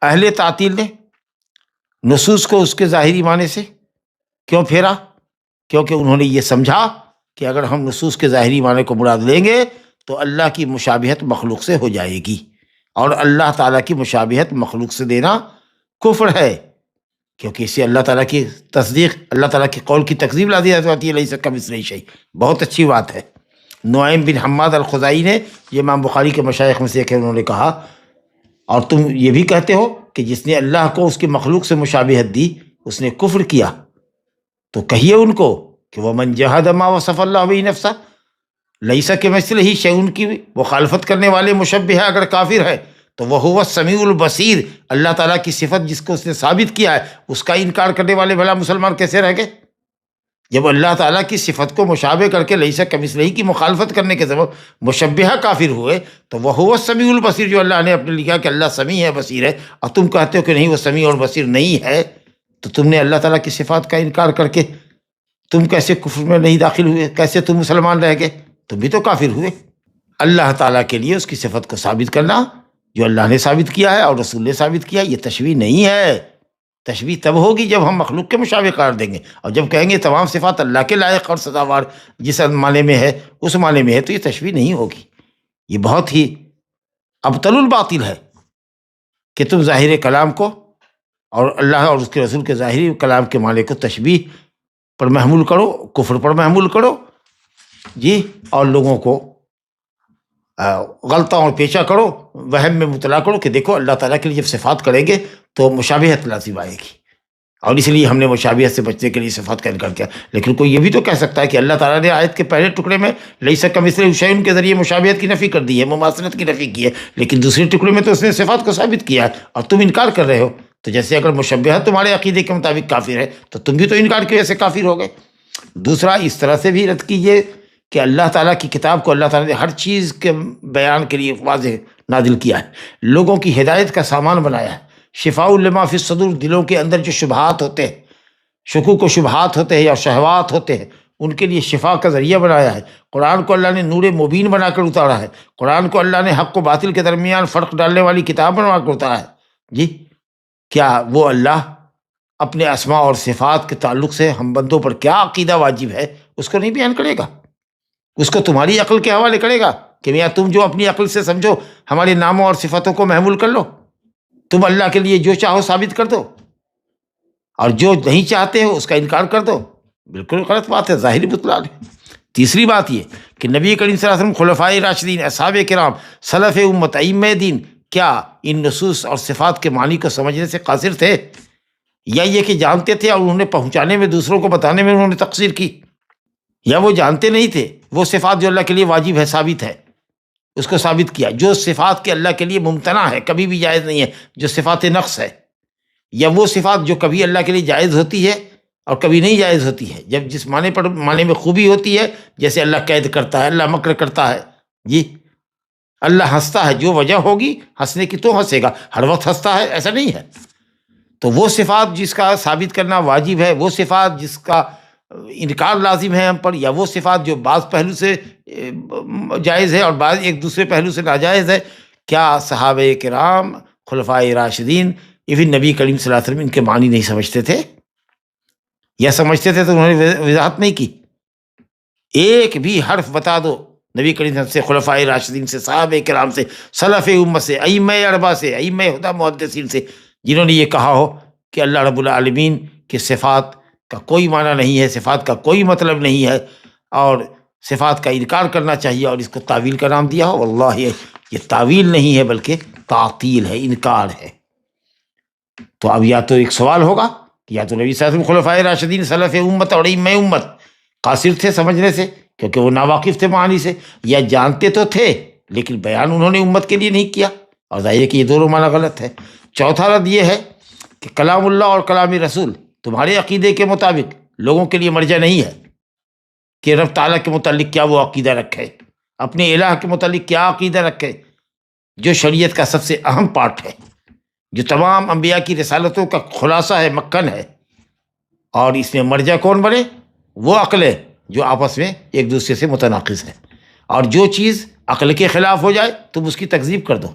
اہل تعطیل نے نصوص کو اس کے ظاہری معنی سے کیوں پھیرا؟ کیونکہ انہوں نے یہ سمجھا کہ اگر ہم نصوص کے ظاہری معنی کو مراد لیں گے تو اللہ کی مشابہت مخلوق سے ہو جائے گی، اور اللہ تعالیٰ کی مشابہت مخلوق سے دینا کفر ہے، کیونکہ اسے اللہ تعالیٰ کی تصدیق، اللہ تعالیٰ کی قول کی تکذیب لا دی جاتی ہے، لیس کمثلہ شیء۔ بہت اچھی بات ہے، نعیم بن حماد الخزائی نے، یہ امام بخاری کے مشائخ میں سے ایک ہے، انہوں نے کہا، اور تم یہ بھی کہتے ہو کہ جس نے اللہ کو اس کی مخلوق سے مشابہت دی اس نے کفر کیا، تو کہیے ان کو کہ وَمَنْ جَحَدَ مَا وَصَفَ اللَّهُ بِهِ نَفْسَهُ لَيْسَ كَمِثْلِهِ شَيْءٌ، ان کی مخالفت کرنے والے مشبہہ اگر کافر ہے تو وَهُوَ السَّمِيعُ الْبَصِيرُ، اللہ تعالیٰ کی صفت جس کو اس نے ثابت کیا ہے اس کا انکار کرنے والے بھلا مسلمان کیسے رہ گئے؟ جب اللہ تعالیٰ کی صفت کو مشابہ کر کے لیس کمثلہ کی مخالفت کرنے کے سبب مشبہہ کافر ہوئے، تو وَهُوَ السَّمِيعُ الْبَصِيرُ، جو اللہ نے اپنے لکھا کہ اللہ سمیع ہے، بصیر ہے، اور تم کہتے ہو کہ نہیں وہ سمیع اور بصیر نہیں ہے، تو تم نے اللہ تعالیٰ کی صفات کا انکار کر کے تم کیسے کفر میں نہیں داخل ہوئے؟ کیسے تم مسلمان رہ گئے؟ تم بھی تو کافر ہوئے۔ اللہ تعالیٰ کے لیے اس کی صفت کو ثابت کرنا جو اللہ نے ثابت کیا ہے اور رسول نے ثابت کیا، یہ تشبیہ نہیں ہے۔ تشبیہ تب ہوگی جب ہم مخلوق کے مشابہ قرار دیں گے، اور جب کہیں گے تمام صفات اللہ کے لائق اور سزاوار جس معنی میں ہے اس معنی میں ہے، تو یہ تشبیہ نہیں ہوگی۔ یہ بہت ہی ابطل الباطل ہے کہ تم ظاہر کلام کو اور اللہ اور اس کے رسول کے ظاہری کلام کے معنی کو تشبیہ پر محمول کرو، کفر پر محمول کرو، جی، اور لوگوں کو غلطہ اور پیچھا کرو، وہم میں مبتلا کرو کہ دیکھو اللہ تعالیٰ کے لیے جب صفات کریں گے تو مشابہت لازم آئے گی، اور اس لیے ہم نے مشابہت سے بچنے کے لیے صفات کا انکار کیا۔ لیکن کوئی یہ بھی تو کہہ سکتا ہے کہ اللہ تعالیٰ نے آیت کے پہلے ٹکڑے میں لیس کمثلہ شیء کے ذریعے مشابہت کی نفی کر دی ہے، مماثلت کی نفی کی ہے، لیکن دوسرے ٹکڑے میں تو اس نے صفات کو ثابت کیا ہے اور تم انکار کر رہے ہو۔ تو جیسے اگر مشبہہ تمہارے عقیدے کے مطابق کافر ہے تو تم بھی تو انکار کی وجہ سے کافر ہو گئے۔ دوسرا، اس طرح سے بھی رد کیجیے کہ اللہ تعالیٰ کی کتاب کو اللہ تعالیٰ نے ہر چیز کے بیان کے لیے واضح نازل کیا ہے، لوگوں کی ہدایت کا سامان بنایا ہے، شفاء لما فی الصدور، دلوں کے اندر جو شبہات ہوتے ہیں، شکوک و شبہات ہوتے ہیں یا شہوات ہوتے ہیں، ان کے لیے شفا کا ذریعہ بنایا ہے۔ قرآن کو اللہ نے نور مبین بنا کر اتارا ہے، قرآن کو اللہ نے حق و باطل کے درمیان فرق ڈالنے والی کتاب بنا کر اتارا ہے۔ جی، کیا وہ اللہ اپنے اسماء اور صفات کے تعلق سے ہم بندوں پر کیا عقیدہ واجب ہے اس کو نہیں بیان کرے گا؟ اس کو تمہاری عقل کے حوالے کرے گا کہ میاں تم جو اپنی عقل سے سمجھو ہمارے ناموں اور صفتوں کو محمول کر لو؟ تم اللہ کے لیے جو چاہو ثابت کر دو اور جو نہیں چاہتے ہو اس کا انکار کر دو، بالکل غلط بات ہے، ظاہری بطلان ہے۔ تیسری بات یہ کہ نبی کریم صلی اللہ علیہ وسلم، خلفائے راشدین، اصحاب کرام، سلف امت، ائمہ دین، کیا ان نصوص اور صفات کے معنی کو سمجھنے سے قاصر تھے، یا یہ کہ جانتے تھے اور انہوں نے پہنچانے میں، دوسروں کو بتانے میں انہوں نے تقصیر کی، یا وہ جانتے نہیں تھے؟ وہ صفات جو اللہ کے لیے واجب ہے، ثابت ہے، اس کو ثابت کیا۔ جو صفات کے اللہ کے لیے ممتنع ہے، کبھی بھی جائز نہیں ہے، جو صفات نقص ہے، یا وہ صفات جو کبھی اللہ کے لیے جائز ہوتی ہے اور کبھی نہیں جائز ہوتی ہے، جب جس معنی میں خوبی ہوتی ہے، جیسے اللہ قید کرتا ہے، اللہ مکر کرتا ہے، جی اللہ ہنستا ہے، جو وجہ ہوگی ہنسنے کی تو ہنسے گا، ہر وقت ہنستا ہے ایسا نہیں ہے۔ تو وہ صفات جس کا ثابت کرنا واجب ہے، وہ صفات جس کا انکار لازم ہے ہم پر، یا وہ صفات جو بعض پہلو سے جائز ہے اور بعض ایک دوسرے پہلو سے ناجائز ہے، کیا صحابہ کرام، خلفائے راشدین، ایون نبی کریم صلی اللہ علیہ وسلم ان کے معنی نہیں سمجھتے تھے؟ یا سمجھتے تھے تو انہوں نے وضاحت نہیں کی؟ ایک بھی حرف بتا دو نبی کریم صلی اللہ علیہ وسلم سے، خلفائے راشدین سے، صحابہ کرام سے، سلف امت سے، ائمہ اربعہ سے، ائمہ ہدی محدثین سے، جنہوں نے یہ کہا ہو کہ اللہ رب العالمین کے صفات کا کوئی معنی نہیں ہے، صفات کا کوئی مطلب نہیں ہے، اور صفات کا انکار کرنا چاہیے، اور اس کو تعویل کا نام دیا ہو۔ واللہ یہ تعویل نہیں ہے بلکہ تعطیل ہے، انکار ہے۔ تو اب یا تو ایک سوال ہوگا کہ یا تو نبی صلی اللہ علیہ وسلم، خلفائے راشدین، سلف امت اور ائمہ امت قاصر تھے سمجھنے سے کیونکہ وہ ناواقف تھے معانی سے، یا جانتے تو تھے لیکن بیان انہوں نے امت کے لیے نہیں کیا، اور ظاہر ہے کہ یہ دونوں معنی غلط ہے۔ چوتھا رد یہ ہے کہ کلام اللہ اور کلام رسول تمہارے عقیدے کے مطابق لوگوں کے لیے مرجع نہیں ہے کہ رب تعالیٰ کے متعلق کیا وہ عقیدہ رکھے، اپنے الہ کے متعلق کیا عقیدہ رکھے، جو شریعت کا سب سے اہم پارٹ ہے، جو تمام انبیاء کی رسالتوں کا خلاصہ ہے، مکھن ہے، اور اس میں مرجع کون بنے؟ وہ عقل ہے جو آپس میں ایک دوسرے سے متناقض ہے، اور جو چیز عقل کے خلاف ہو جائے تم اس کی تکذیب کر دو،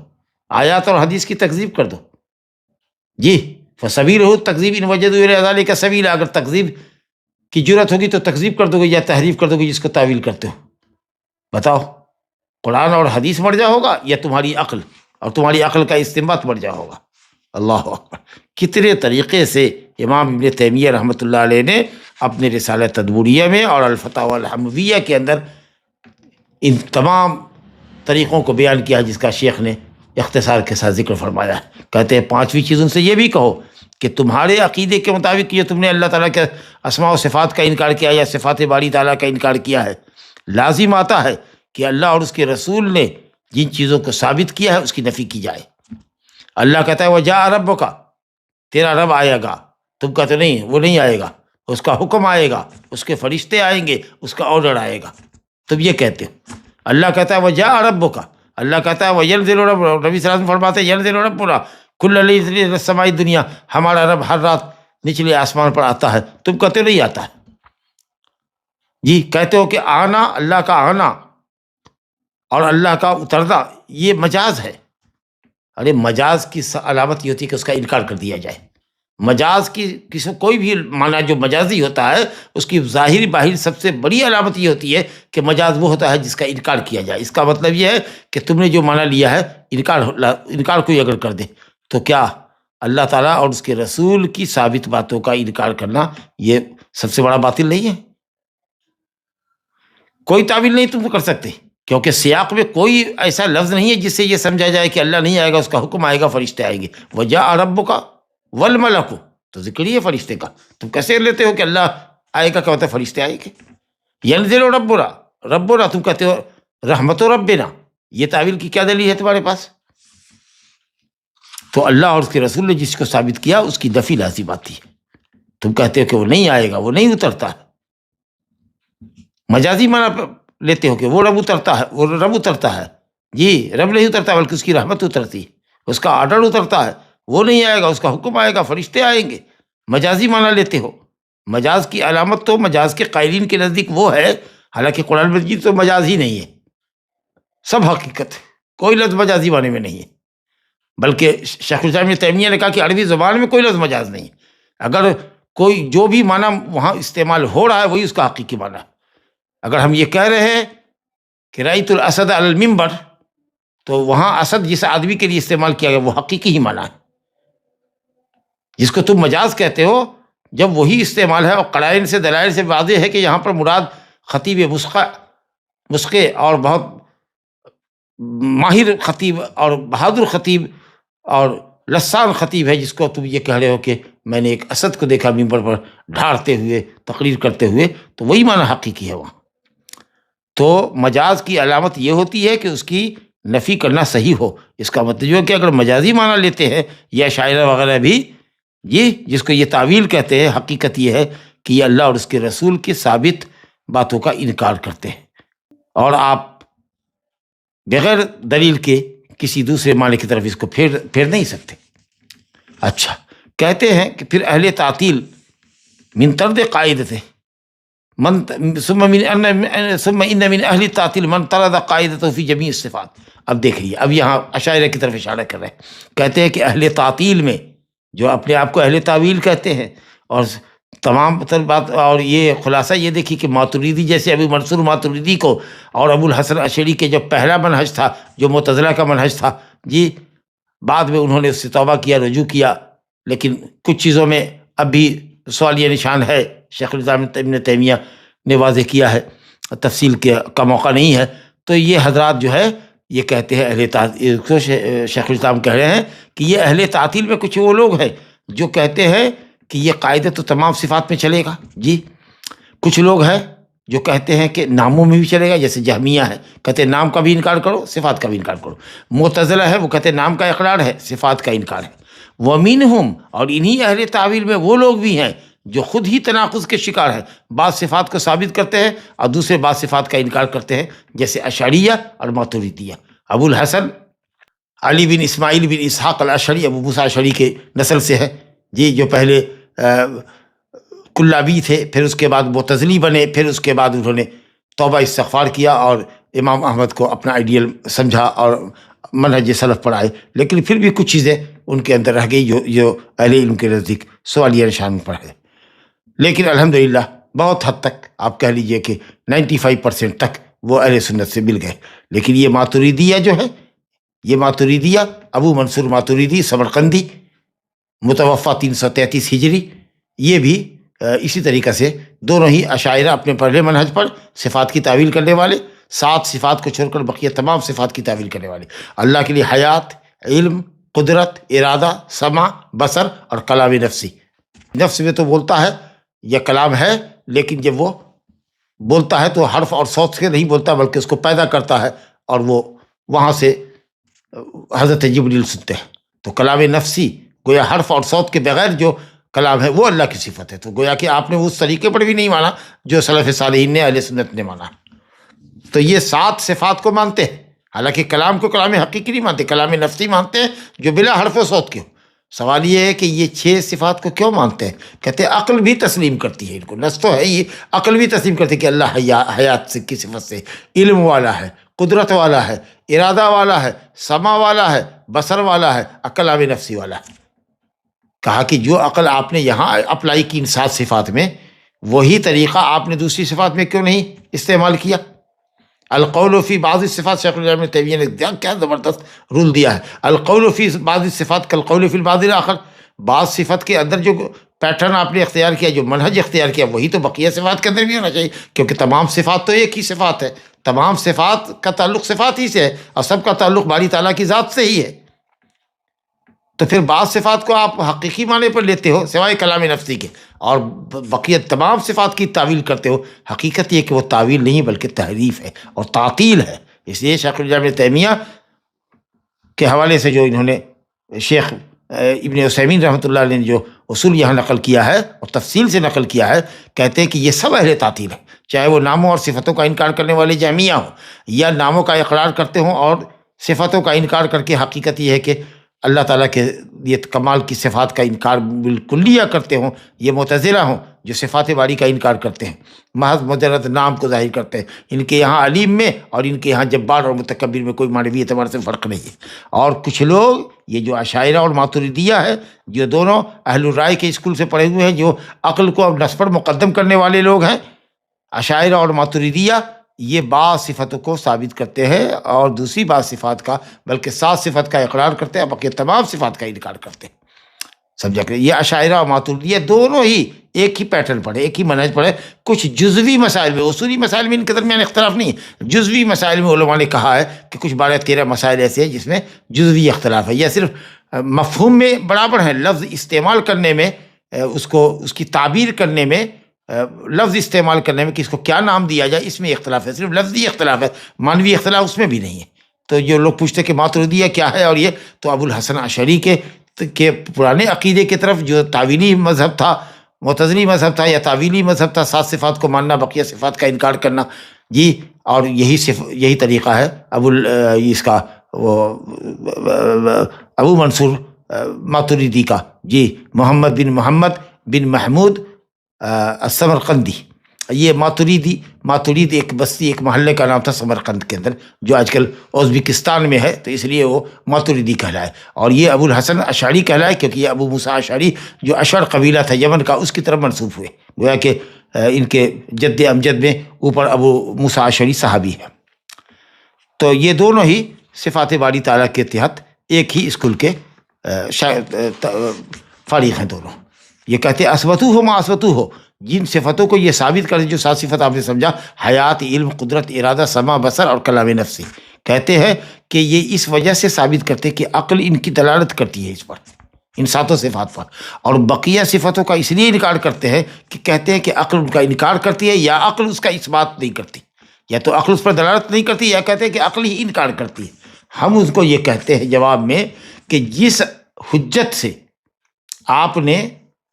آیات اور حدیث کی تکذیب کر دو، جی فسبیلہ تکذیب ان وجدوا الی ذلک سبیلا، اگر تکذیب کی جرت ہوگی تو تکذیب کر دو گے یا تحریف کر دو گے جس کو تعویل کرتے ہو۔ بتاؤ قرآن اور حدیث مرجع ہوگا یا تمہاری عقل، اور تمہاری عقل کا استنباط مرجع ہوگا؟ اللہ اکبر! کتنے طریقے سے امام ابن تیمیہ رحمۃ اللہ علیہ نے اپنے رسالہ تدبوریہ میں اور الفتاوی الحمویہ کے اندر ان تمام طریقوں کو بیان کیا، جس کا شیخ نے اختصار کے ساتھ ذکر فرمایا ہے۔ کہتے ہیں پانچویں چیز ان سے یہ بھی کہو کہ تمہارے عقیدے کے مطابق یہ تم نے اللہ تعالیٰ کے اسماء و صفات کا انکار کیا یا صفات باری تعالیٰ کا انکار کیا ہے، لازم آتا ہے کہ اللہ اور اس کے رسول نے جن چیزوں کو ثابت کیا ہے اس کی نفی کی جائے۔ اللہ کہتا ہے وجاء ربک، تیرا رب آئے گا، تم کہتے نہیں وہ نہیں آئے گا، اس کا حکم آئے گا، اس کے فرشتے آئیں گے، اس کا آرڈر آئے گا، تم یہ کہتے ہو۔ اللہ کہتا ہے وجاء ربک، اللہ کہتا ہے وینزل رب، نبی صلی اللہ علیہ وسلم فرماتے ہیں ینزل ربنا کل لیل الی السماء الدنیا، ہمارا رب ہر رات نچلے آسمان پر آتا ہے، تم کہتے نہیں آتا ہے، جی کہتے ہو کہ آنا، اللہ کا آنا اور اللہ کا اترنا یہ مجاز ہے۔ ارے مجاز کی علامت یہ ہوتی ہے کہ اس کا انکار کر دیا جائے۔ مجاز کی کسی کوئی بھی معنی جو مجازی ہوتا ہے اس کی ظاہر باہر سب سے بڑی علامت یہ ہوتی ہے کہ مجاز وہ ہوتا ہے جس کا انکار کیا جائے۔ اس کا مطلب یہ ہے کہ تم نے جو معنی لیا ہے انکار کوئی اگر کر دے تو کیا اللہ تعالیٰ اور اس کے رسول کی ثابت باتوں کا انکار کرنا یہ سب سے بڑا باطل نہیں ہے؟ کوئی تعویل نہیں تم کر سکتے کیونکہ سیاق میں کوئی ایسا لفظ نہیں ہے جس سے یہ سمجھا جائے کہ اللہ نہیں آئے گا، اس کا حکم آئے گا، فرشتے آئیں گے۔ وجاء ربک والملک، تو ذکر ہی ہے فرشتے کا، تم کیسے لیتے ہو کہ اللہ آئے گا، کیا ہوتا ہے فرشتے آئیں گے؟ ینزل ربنا تم کہتے ہو رحمت ربنا، یہ تعویل کی کیا دلیل ہے تمہارے پاس؟ تو اللہ اور اس کے رسول نے جس کو ثابت کیا اس کی نفی لازم آتی ہے۔ تم کہتے ہو کہ وہ نہیں آئے گا، وہ نہیں اترتا ہے، مجازی معنی لیتے ہو کہ وہ رب اترتا ہے، وہ رب اترتا ہے، جی رب نہیں اترتا بلکہ اس کی رحمت اترتی ہے، اس کا آرڈر اترتا ہے، وہ نہیں آئے گا، اس کا حکم آئے گا، فرشتے آئیں گے، مجازی معنی لیتے ہو۔ مجاز کی علامت تو مجاز کے قائلین کے نزدیک وہ ہے، حالانکہ قرآن مجید تو مجاز ہی نہیں ہے، سب حقیقت ہے، کوئی لفظ مجازی معنی میں نہیں ہے، بلکہ شیخ الاسلام ابن تیمیہ نے کہا کہ عربی زبان میں کوئی لفظ مجاز نہیں ہے، اگر کوئی جو بھی معنی وہاں استعمال ہو رہا ہے وہی اس کا حقیقی معنی ہے۔ اگر ہم یہ کہہ رہے ہیں کہ رأیت الاسد علی المنبر، تو وہاں اسد جس آدمی کے لیے استعمال کیا گیا وہ حقیقی ہی معنی ہے، جس کو تم مجاز کہتے ہو، جب وہی استعمال ہے اور قرائن سے دلائل سے واضح ہے کہ یہاں پر مراد خطیب مسقے اور بہت ماہر خطیب اور بہادر خطیب اور لسان خطیب ہے، جس کو تم یہ کہہ رہے ہو کہ میں نے ایک اسد کو دیکھا ممبر پر ڈھارتے ہوئے تقریر کرتے ہوئے، تو وہی معنی حقیقی ہے وہاں۔ تو مجاز کی علامت یہ ہوتی ہے کہ اس کی نفی کرنا صحیح ہو۔ اس کا مطلب ہے کہ اگر مجازی معنی لیتے ہیں یا شاعرہ وغیرہ بھی، یہ جس کو یہ تعویل کہتے ہیں، حقیقت یہ ہے کہ یہ اللہ اور اس کے رسول کی ثابت باتوں کا انکار کرتے ہیں، اور آپ بغیر دلیل کے کسی دوسرے معنی کی طرف اس کو پھیر نہیں سکتے۔ اچھا، کہتے ہیں کہ پھر اہل تعطیل من طرد قاعدتے ثم ان من اہل تعطیل من طرد قاعدته فی جمیع الصفات۔ اب دیکھیے، اب یہاں اشاعرہ کی طرف اشارہ کر رہے ہیں، کہتے ہیں کہ اہل تعطیل میں جو اپنے آپ کو اہل تعویل کہتے ہیں، اور تمام تر بات، اور یہ خلاصہ یہ دیکھیے کہ ماتریدی جیسے ابو منصور ماتریدی کو اور ابو الحسن اشعری کے جو پہلا منہج تھا، جو معتزلہ کا منہج تھا، جی بعد میں انہوں نے اس سے توبہ کیا، رجوع کیا، لیکن کچھ چیزوں میں اب بھی سوالیہ نشان ہے۔ شیخ الاسلام ابن تیمیہ نے واضح کیا ہے، تفصیل کا موقع نہیں ہے۔ تو یہ حضرات جو ہے یہ کہتے ہیں اہل تعطیل، شیخ الاسلام کہہ رہے ہیں کہ یہ اہل تعطیل میں کچھ وہ لوگ ہیں جو کہتے ہیں کہ یہ قاعدہ تو تمام صفات میں چلے گا، جی کچھ لوگ ہیں جو کہتے ہیں کہ ناموں میں بھی چلے گا، جیسے جہمیہ ہے، کہتے ہیں نام کا بھی انکار کرو، صفات کا بھی انکار کرو۔ معتزلہ ہے، وہ کہتے ہیں نام کا اقرار ہے، صفات کا انکار ہے۔ وَمِنْهُمْ، اور انہی اہل تعویل میں وہ لوگ بھی ہیں جو خود ہی تناقض کے شکار ہیں، بعض صفات کو ثابت کرتے ہیں اور دوسرے بعض صفات کا انکار کرتے ہیں، جیسے اشعریہ اور ماتریدیہ۔ ابو الحسن علی بن اسماعیل بن اسحاق الاشعری، ابو موسیٰ اشعری کے نسل سے ہے، جی جو پہلے کلابی تھے، پھر اس کے بعد معتزلی بنے، پھر اس کے بعد انہوں نے توبہ استغفار کیا اور امام احمد کو اپنا آئیڈیل سمجھا اور منہج سلف پر آئے، لیکن پھر بھی کچھ چیزیں ان کے اندر رہ گئی جو اہل علم کے نزدیک سوالیہ نشان پر ہے۔ لیکن الحمدللہ بہت حد تک آپ کہہ لیجئے کہ 95% تک وہ اہل سنت سے مل گئے۔ لیکن یہ ماتریدیہ جو ہے، یہ ماتریدیہ ابو منصور ماتریدی سمرقندی، متوفہ 333 ہجری، یہ بھی اسی طریقہ سے دونوں ہی اشاعرہ اپنے پہلے منہج پر صفات کی تعویل کرنے والے، 7 صفات کو چھوڑ کر بقیہ تمام صفات کی تعویل کرنے والے، اللہ کے لیے حیات، علم، قدرت، ارادہ، سمع، بصر اور کلام نفسی۔ نفس میں تو بولتا ہے یا کلام ہے، لیکن جب وہ بولتا ہے تو حرف اور صوت سے نہیں بولتا، بلکہ اس کو پیدا کرتا ہے، اور وہ وہاں سے حضرت جبریل سنتے ہیں۔ تو کلام نفسی گویا حرف اور صوت کے بغیر جو کلام ہے وہ اللہ کی صفت ہے۔ تو گویا کہ آپ نے اس طریقے پر بھی نہیں مانا جو سلف صالحین نے، اہل سنت نے مانا۔ تو یہ 7 صفات کو مانتے ہیں، حالانکہ کلام کو کلام حقیقی نہیں مانتے، کلام نفسی مانتے ہیں جو بلا حرف و صوت کے ہو۔ سوال یہ ہے کہ یہ 6 صفات کو کیوں مانتے ہیں؟ کہتے ہیں عقل بھی تسلیم کرتی ہے ان کو، نص تو ہے یہ، عقل بھی تسلیم کرتی ہے کہ اللہ حیات کی صفت سے، علم والا ہے، قدرت والا ہے، ارادہ والا ہے، سمع والا ہے، بصر والا ہے، کلام نفسی والا ہے۔ کہا کہ جو عقل آپ نے یہاں اپلائی کی ان 7 صفات میں، وہی طریقہ آپ نے دوسری صفات میں کیوں نہیں استعمال کیا؟ القول فی بعض الصفات، شیخ الاسلام ابن تیمیہ نے کیا زبردست رول دیا ہے، القول فی بعض الصفات کالقول فی البعض الاخر۔ بعض صفت کے اندر جو پیٹرن آپ نے اختیار کیا، جو منہج اختیار کیا، وہی تو بقیہ صفات کے اندر بھی ہونا چاہیے، کیونکہ تمام صفات تو ایک ہی صفات ہے، تمام صفات کا تعلق صفات ہی سے ہے، اور سب کا تعلق باری تعالیٰ کی ذات سے ہی ہے۔ تو پھر بعض صفات کو آپ حقیقی معنی پر لیتے ہو سوائے کلام نفسی کے، اور بقیہ تمام صفات کی تعویل کرتے ہو۔ حقیقت یہ کہ وہ تعویل نہیں بلکہ تحریف ہے اور تعطیل ہے۔ اس لیے شیخ الاسلام ابن تیمیہ کے حوالے سے جو انہوں نے شیخ ابن عثیمین رحمۃ اللہ علیہ نے جو اصول یہاں نقل کیا ہے اور تفصیل سے نقل کیا ہے، کہتے ہیں کہ یہ سب اہل تعطیل ہے، چاہے وہ ناموں اور صفتوں کا انکار کرنے والے جہمیہ ہوں، یا ناموں کا اقرار کرتے ہوں اور صفتوں کا انکار کر کے حقیقت یہ ہے کہ اللہ تعالیٰ کے یہ کمال کی صفات کا انکار بالکلیہ کرتے ہوں، یہ معتزلہ ہوں جو صفات باری کا انکار کرتے ہیں، محض مجرد نام کو ظاہر کرتے ہیں۔ ان کے یہاں علیم میں اور ان کے یہاں جبار اور متکبر میں کوئی معنوی اعتبار سے فرق نہیں ہے۔ اور کچھ لوگ یہ جو اشاعرہ اور ماتریدیہ ہے، جو دونوں اہل الرائے کے اسکول سے پڑھے ہوئے ہیں، جو عقل کو اب نص پر مقدم کرنے والے لوگ ہیں، اشاعرہ اور ماتریدیہ، یہ بعض صفتوں کو ثابت کرتے ہیں اور دوسری بعض صفات کا، بلکہ 7 صفات کا اقرار کرتے ہیں، باقی تمام صفات کا انکار کرتے ہیں۔ سمجھا کہ یہ اشاعرہ اور ماتریدیہ دونوں ہی ایک ہی پیٹرن پڑھے، ایک ہی منہج پڑھے. کچھ جزوی مسائل میں، اصولی مسائل میں ان کے درمیان اختلاف نہیں ہے، جزوی مسائل میں علماء نے کہا ہے کہ کچھ 12-13 مسائل ایسے ہیں جس میں جزوی اختلاف ہے، یا صرف مفہوم میں برابر ہیں، لفظ استعمال کرنے میں، اس کی تعبیر کرنے میں، لفظ استعمال کرنے میں کہ اس کو کیا نام دیا جائے، اس میں اختلاف ہے، صرف لفظی اختلاف ہے، معنوی اختلاف اس میں بھی نہیں ہے. تو جو لوگ پوچھتے کہ ماتریدیہ کیا ہے اور یہ، تو ابو الحسن اشعری کے پرانے عقیدے کی طرف، جو تعویلی مذہب تھا، معتزلی مذہب تھا یا تعویلی مذہب تھا، 7 صفات کو ماننا، بقیہ صفات کا انکار کرنا جی. اور یہی طریقہ ہے اس کا وہ ابو منصور ماتریدی کا جی، محمد بن محمود السمرقندی. یہ ماترید ایک بستی، ایک محلے کا نام تھا سمرقند کے اندر، جو آج کل ازبکستان میں ہے، تو اس لیے وہ ماتریدی کہلائے. اور یہ ابو الحسن اشعری کہلائے کیونکہ یہ ابو موسیٰ اشعری جو اشعر قبیلہ تھا یمن کا، اس کی طرف منسوب ہوئے، گویا کہ ان کے جد امجد میں اوپر ابو موسیٰ اشعری صحابی ہے. تو یہ دونوں ہی صفات باری تعالیٰ کے تحت ایک ہی اسکول کے فارغ ہیں دونوں. یہ کہتے ہیں اثبتو ہو ما اثبتو ہو، جن صفتوں کو یہ ثابت کرتے، جو 7 صفت آپ نے سمجھا، حیات، علم، قدرت، ارادہ، سمع، بصر اور کلام نفسی، کہتے ہیں کہ یہ اس وجہ سے ثابت کرتے کہ عقل ان کی دلالت کرتی ہے اس پر، ان 7 صفات پر. اور بقیہ صفتوں کا اس لیے انکار کرتے ہیں کہ کہتے ہیں کہ عقل ان کا انکار کرتی ہے، یا عقل اس کا اثبات نہیں کرتی، یا تو عقل اس پر دلالت نہیں کرتی، یا کہتے ہیں کہ عقل ہی انکار کرتی ہے. ہم اس کو یہ کہتے ہیں جواب میں کہ جس حجت سے آپ نے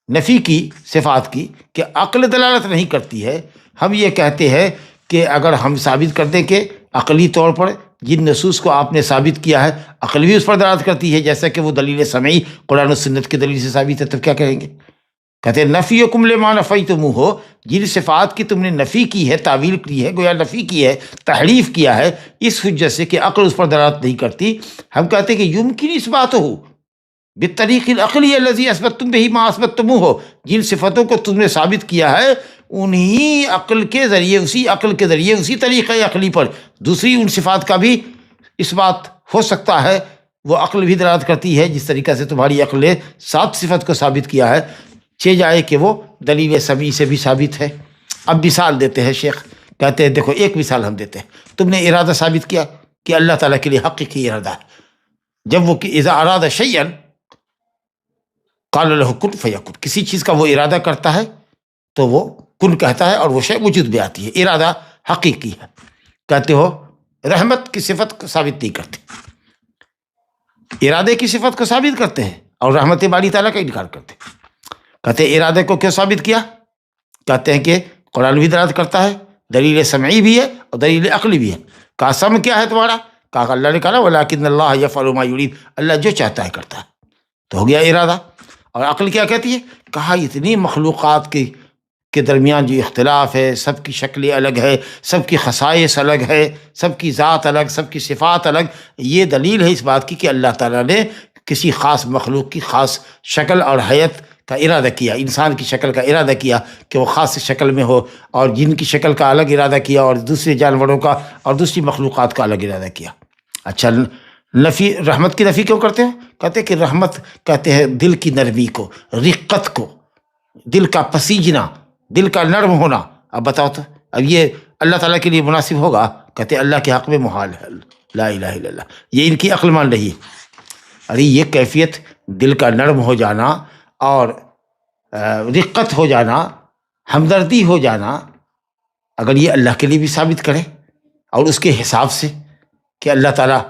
نفی کی صفات کی کہ عقل دلالت نہیں کرتی ہے، ہم یہ کہتے ہیں کہ اگر ہم ثابت کر دیں کہ عقلی طور پر جن نصوص کو آپ نے ثابت کیا ہے عقل بھی اس پر دلالت کرتی ہے، جیسا کہ وہ دلیل سمعی قرآن و سنت کی دلیل سے ثابت ہے، تب کیا کہیں گے؟ کہتے ہیں نفیکم لما نفیتموہ، جن صفات کی تم نے نفی کی ہے، تعویل کی ہے، گویا نفی کی ہے، تحریف کیا ہے اس حجت سے کہ عقل اس پر دلالت نہیں کرتی. ہم کہتے ہیں کہ یمکن اثباتہ بالطریق العقلی الذی اثبتتم بہ ما اثبتموہ، جن صفتوں کو تم نے ثابت کیا ہے انہی عقل کے ذریعے، اسی طریقۂ عقلی پر دوسری ان صفات کا بھی اثبات ہو سکتا ہے. وہ عقل بھی دلالت کرتی ہے جس طریقہ سے تمہاری عقل نے 7 صفت کو ثابت کیا ہے، چہ جائے کہ وہ دلیل سمعی سے بھی ثابت ہے. اب مثال دیتے ہیں شیخ، کہتے ہیں دیکھو ایک مثال ہم دیتے ہیں، تم نے ارادہ ثابت کیا کہ اللہ تعالیٰ کے لیے حقیقی ارادہ ہے، جب وہ اذا اراد شیئا قال له کن فیکن، کسی چیز کا وہ ارادہ کرتا ہے تو وہ کن کہتا ہے اور وہ شے وجود میں آتی ہے، ارادہ حقیقی ہے. کہتے ہو رحمت کی صفت کو ثابت نہیں کرتے، ارادے کی صفت کو ثابت کرتے ہیں اور رحمت باری تعالیٰ کا انکار کرتے ہیں. کہتے ہیں ارادے کو کیوں ثابت کیا؟ کہتے ہیں کہ قرآن بھی دلالت کرتا ہے، دلیل سمعی بھی ہے اور دلیل عقلی بھی ہے. کہا سم کیا ہے تمہارا؟ کہا اللہ نے کہا ولکن اللہ یفعل ما یرید، اللہ جو چاہتا ہے کرتا ہے، تو ہو گیا ارادہ. اور عقل کیا کہتی ہے؟ کہا اتنی مخلوقات کے درمیان جو اختلاف ہے، سب کی شکلیں الگ ہے، سب کی خصائص الگ ہے، سب کی ذات الگ، سب کی صفات الگ، یہ دلیل ہے اس بات کی کہ اللہ تعالیٰ نے کسی خاص مخلوق کی خاص شکل اور حیت کا ارادہ کیا، انسان کی شکل کا ارادہ کیا کہ وہ خاص شکل میں ہو، اور جن کی شکل کا الگ ارادہ کیا، اور دوسرے جانوروں کا اور دوسری مخلوقات کا الگ ارادہ کیا. اچھا نفی، رحمت کی نفی کیوں کرتے ہیں؟ کہتے ہیں کہ رحمت کہتے ہیں دل کی نرمی کو، رقت کو، دل کا پسیجنا، دل کا نرم ہونا. اب بتاؤ تو اب یہ اللہ تعالیٰ کے لیے مناسب ہوگا؟ کہتے ہیں اللہ کے حق میں محال ہے، لا الہ الا اللہ، یہ ان کی عقل مان رہی ہے. ارے یہ کیفیت دل کا نرم ہو جانا اور رقت ہو جانا، ہمدردی ہو جانا، اگر یہ اللہ کے لیے بھی ثابت کرے اور اس کے حساب سے کہ اللہ تعالیٰ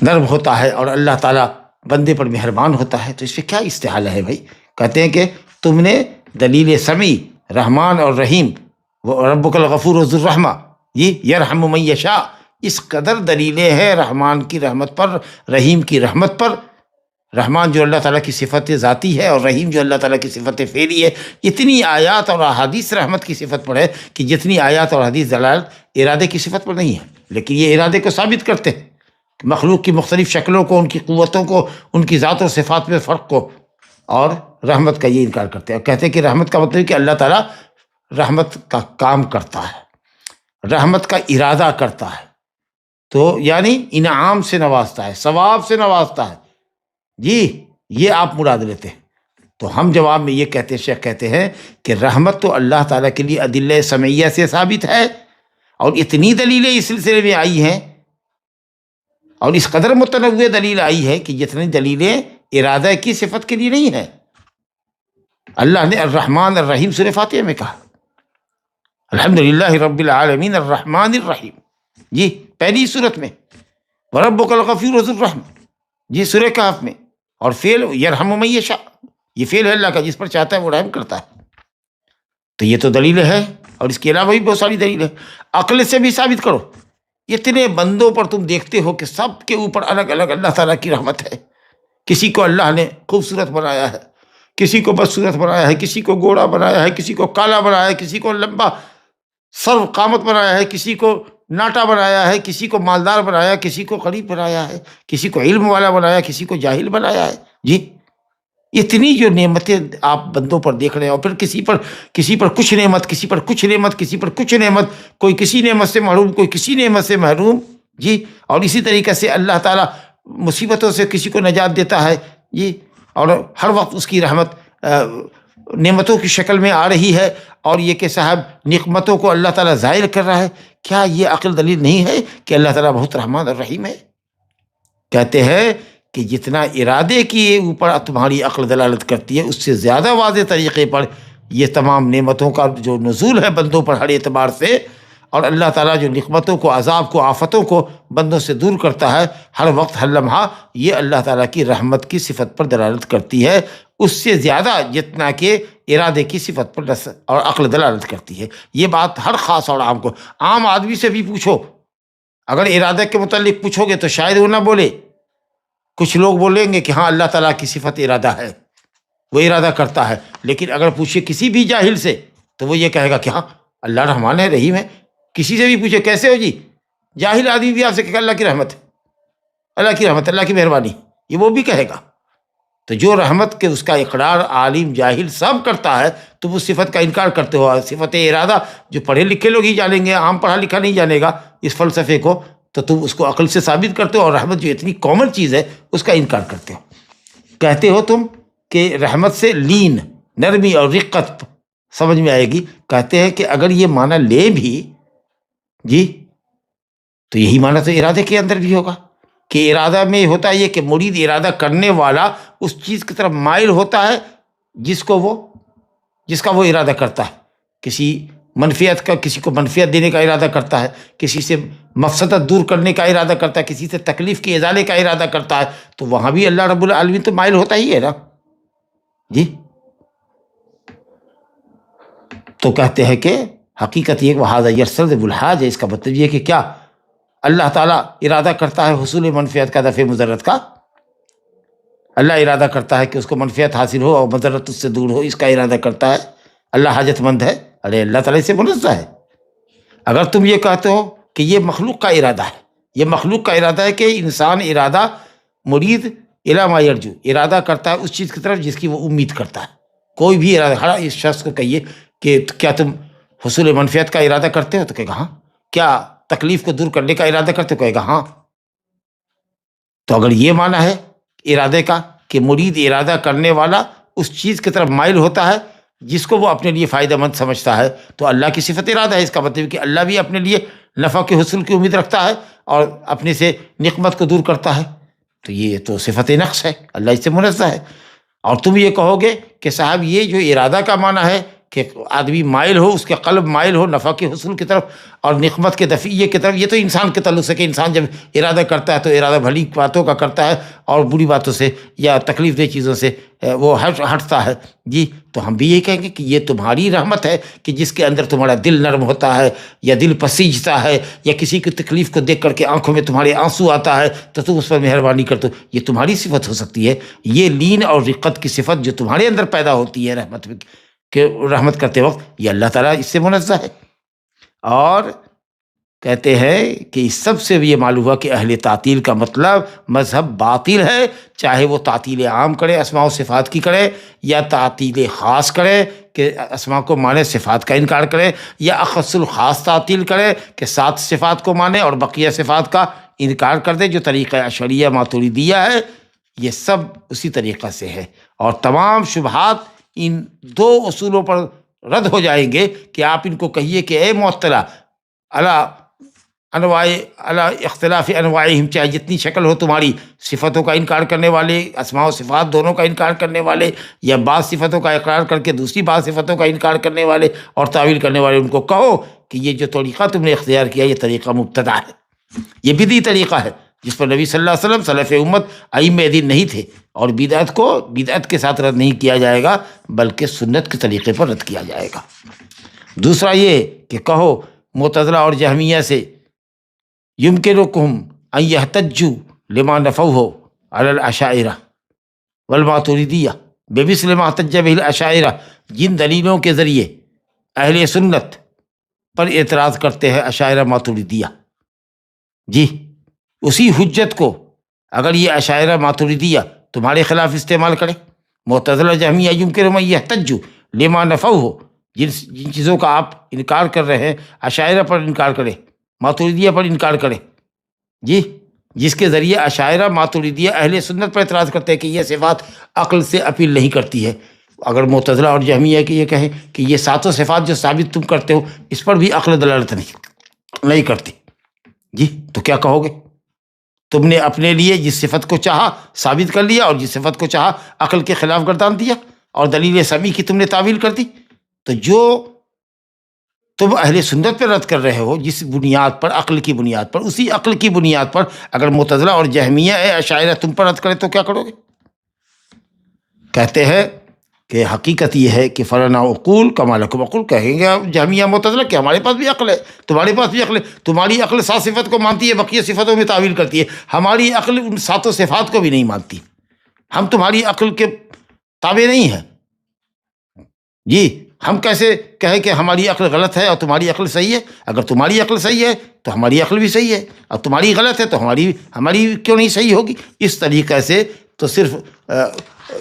نرم ہوتا ہے اور اللہ تعالیٰ بندے پر مہربان ہوتا ہے، تو اس پہ کیا استحالہ ہے بھائی؟ کہتے ہیں کہ تم نے دلیل سمعی رحمان اور رحیم، وہ ربک الغفور ذو الرحمہ، یہ یرحم من یشاء، اس قدر دلیلیں ہیں رحمان کی رحمت پر، رحیم کی رحمت پر. رحمان جو اللہ تعالیٰ کی صفت ذاتی ہے اور رحیم جو اللہ تعالیٰ کی صفت فعلی ہے. اتنی آیات اور احادیث رحمت کی صفت پر ہے کہ جتنی آیات اور حدیث دلالت ارادے کی صفت پر نہیں ہے، لیکن یہ ارادے کو ثابت کرتے ہیں، مخلوق کی مختلف شکلوں کو، ان کی قوتوں کو، ان کی ذات و صفات میں فرق کو. اور رحمت کا یہ انکار کرتے ہیں، کہتے ہیں کہ رحمت کا مطلب کہ اللہ تعالیٰ رحمت کا کام کرتا ہے، رحمت کا ارادہ کرتا ہے، تو یعنی انعام سے نوازتا ہے، ثواب سے نوازتا ہے. جی یہ آپ مراد لیتے ہیں۔ تو ہم جواب میں یہ کہتے ہیں، شیخ کہتے ہیں کہ رحمت تو اللہ تعالیٰ کے لیے ادلہ سمعیہ سے ثابت ہے، اور اتنی دلیلیں اس سلسلے میں آئی ہیں اور اس قدر متنوع دلیل آئی ہے کہ جتنی دلیلیں ارادہ کی صفت کے لیے نہیں ہیں۔ اللہ نے الرحمن الرحیم سورہ فاتحہ میں کہا، الحمدللہ رب العالمین الرحمن الرحیم، جی پہلی صورت میں، وربک الغفور ذو الرحم، جی سورہ کہف میں، اور فعل یرحم من یشاء، یہ فعل ہے اللہ کا، جس پر چاہتا ہے وہ رحم کرتا ہے۔ تو یہ تو دلیل ہے، اور اس کے علاوہ بھی بہت ساری دلیل ہے۔ عقل سے بھی ثابت کرو، اتنے بندوں پر تم دیکھتے ہو کہ سب کے اوپر الگ الگ اللہ تعالیٰ کی رحمت ہے۔ کسی کو اللہ نے خوبصورت بنایا ہے، کسی کو بدصورت بنایا ہے، کسی کو گوڑا بنایا ہے، کسی کو کالا بنایا ہے، کسی کو لمبا سر قامت بنایا ہے، کسی کو ناٹا بنایا ہے، کسی کو مالدار بنایا، کسی کو غریب بنایا ہے، کسی کو علم والا بنایا، کسی کو جاہل بنایا ہے۔ جی اتنی جو نعمتیں آپ بندوں پر دیکھ رہے ہیں، اور پھر کسی پر کچھ نعمت، کسی پر کچھ نعمت، کسی پر کچھ نعمت، کوئی کسی نعمت سے محروم، کوئی کسی نعمت سے محروم، جی اور اسی طریقے سے اللہ تعالیٰ مصیبتوں سے کسی کو نجات دیتا ہے، جی اور ہر وقت اس کی رحمت نعمتوں کی شکل میں آ رہی ہے، اور یہ کہ صاحب نعمتوں کو اللہ تعالیٰ ظاہر کر رہا ہے۔ کیا یہ عقل دلیل نہیں ہے کہ اللہ تعالیٰ بہت رحمان اور رحیم ہے؟ کہتے ہیں کہ جتنا ارادے کے اوپر تمہاری عقل دلالت کرتی ہے، اس سے زیادہ واضح طریقے پر یہ تمام نعمتوں کا جو نزول ہے بندوں پر ہر اعتبار سے، اور اللہ تعالیٰ جو نعمتوں کو، عذاب کو، آفتوں کو بندوں سے دور کرتا ہے ہر وقت ہر لمحہ، یہ اللہ تعالیٰ کی رحمت کی صفت پر دلالت کرتی ہے، اس سے زیادہ جتنا کہ ارادے کی صفت پر اور عقل دلالت کرتی ہے۔ یہ بات ہر خاص اور عام کو، عام آدمی سے بھی پوچھو، اگر ارادے کے متعلق پوچھو گے تو شاید وہ نہ بولے۔ کچھ لوگ بولیں گے کہ ہاں اللہ تعالیٰ کی صفت ارادہ ہے، وہ ارادہ کرتا ہے، لیکن اگر پوچھے کسی بھی جاہل سے تو وہ یہ کہے گا کہ ہاں اللہ رحمان ہے، رحیم ہے۔ کسی سے بھی پوچھے کیسے ہو جی، جاہل آدمی بھی آپ سے کہے گا اللہ کی رحمت، اللہ کی رحمت، اللہ کی مہربانی، یہ وہ بھی کہے گا۔ تو جو رحمت کے اس کا اقرار عالم جاہل سب کرتا ہے، تم اس صفت کا انکار کرتے ہو۔ صفت ارادہ جو پڑھے لکھے لوگ ہی جانیں گے، عام پڑھا لکھا نہیں جانے گا اس فلسفے کو، تو تم اس کو عقل سے ثابت کرتے ہو، اور رحمت جو اتنی کامن چیز ہے اس کا انکار کرتے ہو۔ کہتے ہو تم کہ رحمت سے لین، نرمی اور رقت سمجھ میں آئے گی۔ کہتے ہیں کہ اگر یہ معنی لے بھی جی تو یہی معنی تو ارادے کے اندر بھی ہوگا، کہ ارادہ میں ہوتا ہے یہ کہ مرید ارادہ کرنے والا اس چیز کی طرف مائل ہوتا ہے جس کا وہ ارادہ کرتا ہے۔ کسی منفیت کا، کسی کو منفیت دینے کا ارادہ کرتا ہے، کسی سے مفسدت دور کرنے کا ارادہ کرتا ہے، کسی سے تکلیف کے ازالے کا ارادہ کرتا ہے، تو وہاں بھی اللہ رب العالمین تو مائل ہوتا ہی ہے نا۔ جی تو کہتے ہیں کہ حقیقت یہ کہ وہذا یرسل الحاج ہے، اس کا مطلب یہ کہ کیا اللہ تعالیٰ ارادہ کرتا ہے حصول منفیت کا، دفع مضرت کا۔ اللہ ارادہ کرتا ہے کہ اس کو منفیت حاصل ہو اور مضرت اس سے دور ہو، اس کا ارادہ کرتا ہے۔ اللہ حاجت مند ہے، ارے اللہ تعالیٰ سے منزہ ہے۔ اگر تم یہ کہتے ہو کہ یہ مخلوق کا ارادہ ہے، یہ مخلوق کا ارادہ ہے کہ انسان ارادہ مرید الی ما یرجو، ارادہ کرتا ہے اس چیز کی طرف جس کی وہ امید کرتا ہے۔ کوئی بھی ارادہ، ہر اس شخص کو کہیے کہ کیا تم حصول منفیت کا ارادہ کرتے ہو، تو کہے گا ہاں۔ کیا تکلیف کو دور کرنے کا ارادہ کرتے ہو، کہے گا ہاں۔ تو اگر یہ معنی ہے ارادے کا کہ مرید ارادہ کرنے والا اس چیز کی طرف مائل ہوتا ہے جس کو وہ اپنے لیے فائدہ مند سمجھتا ہے، تو اللہ کی صفت ارادہ ہے۔ اس کا مطلب کہ اللہ بھی اپنے لیے نفع کے حصول کی امید رکھتا ہے اور اپنے سے نقمت کو دور کرتا ہے، تو یہ تو صفت نقص ہے، اللہ اس سے منزہ ہے۔ اور تم یہ کہو گے کہ صاحب یہ جو ارادہ کا معنی ہے کہ آدمی مائل ہو، اس کے قلب مائل ہو نفع کے حصول کی طرف اور نقمت کے دفعیے کی طرف، یہ تو انسان کے تعلق سے کہ انسان جب ارادہ کرتا ہے تو ارادہ بھلی باتوں کا کرتا ہے اور بری باتوں سے یا تکلیف دہ چیزوں سے وہ ہٹتا ہے۔ جی تو ہم بھی یہی کہیں گے کہ یہ تمہاری رحمت ہے کہ جس کے اندر تمہارا دل نرم ہوتا ہے یا دل پسیجتا ہے یا کسی کی تکلیف کو دیکھ کر کے آنکھوں میں تمہارے آنسو آتا ہے تو تم اس پر مہربانی کرتے ہو، یہ تمہاری صفت ہو سکتی ہے۔ یہ لین اور رقت کی صفت جو تمہارے اندر پیدا ہوتی ہے رحمت میں کہ رحمت کرتے وقت، یہ اللہ تعالیٰ اس سے منزہ ہے۔ اور کہتے ہیں کہ اس سب سے بھی یہ معلوم ہوا کہ اہل تعطیل کا مطلب مذہب باطل ہے، چاہے وہ تعطیل عام کرے اسماء و صفات کی کرے یا تعطیل خاص کرے کہ اسماء کو مانے صفات کا انکار کرے، یا اخص الخاص تعطیل کرے کہ 7 صفات کو مانے اور بقیہ صفات کا انکار کر دے، جو طریقہ اشعریہ ماتریدیہ ہے۔ یہ سب اسی طریقہ سے ہے، اور تمام شبہات ان دو اصولوں پر رد ہو جائیں گے کہ آپ ان کو کہیے کہ اے معطلہ علی انواع علی اختلاف انواعہم، چاہے جتنی شکل ہو تمہاری، صفتوں کا انکار کرنے والے، اسماء و صفات دونوں کا انکار کرنے والے، یا بعض صفتوں کا اقرار کر کے دوسری بعض صفتوں کا انکار کرنے والے اور تعویل کرنے والے، ان کو کہو کہ یہ جو طریقہ تم نے اختیار کیا یہ طریقہ مبتدع ہے، یہ بدعی طریقہ ہے جس پر نبی صلی اللہ علیہ وسلم سلف امت ائمہ دین نہیں تھے، اور بدعت کو بدعت کے ساتھ رد نہیں کیا جائے گا بلکہ سنت کے طریقے پر رد کیا جائے گا۔ دوسرا یہ کہ کہو معتزلہ اور جہمیہ سے یمکنکم ان یحتجوا لما نفوہ علی الاشاعرہ والماتریدیہ بمثل ما احتج بہ الاشاعرہ، جن دلیلوں کے ذریعے اہل سنت پر اعتراض کرتے ہیں اشاعرہ ماتریدیہ، جی اسی حجت کو اگر یہ اشاعرہ ماتریدیہ تمہارے خلاف استعمال کرے، معتزلہ جہمیہ یمکنکم ان یحتجوا لما نفوہ، جن چیزوں کا آپ انکار کر رہے ہیں اشاعرہ پر انکار کرے، ماتریدیہ پر انکار کرے، جی جس کے ذریعے اشاعرہ ماتریدیہ اہل سنت پر اعتراض کرتے ہیں کہ یہ صفات عقل سے اپیل نہیں کرتی ہے۔ اگر معتزلہ اور جہمیہ کہ یہ کہیں کہ یہ ساتوں صفات جو ثابت تم کرتے ہو اس پر بھی عقل دلالت نہیں کرتی، جی تو کیا کہو گے؟ تم نے اپنے لیے جس صفت کو چاہا ثابت کر لیا اور جس صفت کو چاہا عقل کے خلاف گردان دیا، اور دلیل سمیع کی تم نے تعویل کر دی۔ تو جو تم اہل سنت پر رد کر رہے ہو جس بنیاد پر، عقل کی بنیاد پر، اسی عقل کی بنیاد پر اگر معتزلہ اور جہمیہ اشاعرہ تم پر رد کرے تو کیا کرو گے؟ کہتے ہیں کہ حقیقت یہ ہے کہ فلنا عقول کما لکم عقول، کہیں گے جہمیہ معتزلہ کہ ہمارے پاس بھی عقل ہے، تمہارے پاس بھی عقل ہے، تمہاری عقل 7 صفت کو مانتی ہے، بقیہ صفتوں میں تعویل کرتی ہے، ہماری عقل ان 7 صفات کو بھی نہیں مانتی، ہم تمہاری عقل کے تابع نہیں ہیں، جی ہم کیسے کہیں کہ ہماری عقل غلط ہے اور تمہاری عقل صحیح ہے؟ اگر تمہاری عقل صحیح ہے تو ہماری عقل بھی صحیح ہے، اور تمہاری غلط ہے تو ہماری کیوں نہیں صحیح ہوگی؟ اس طریقے سے تو صرف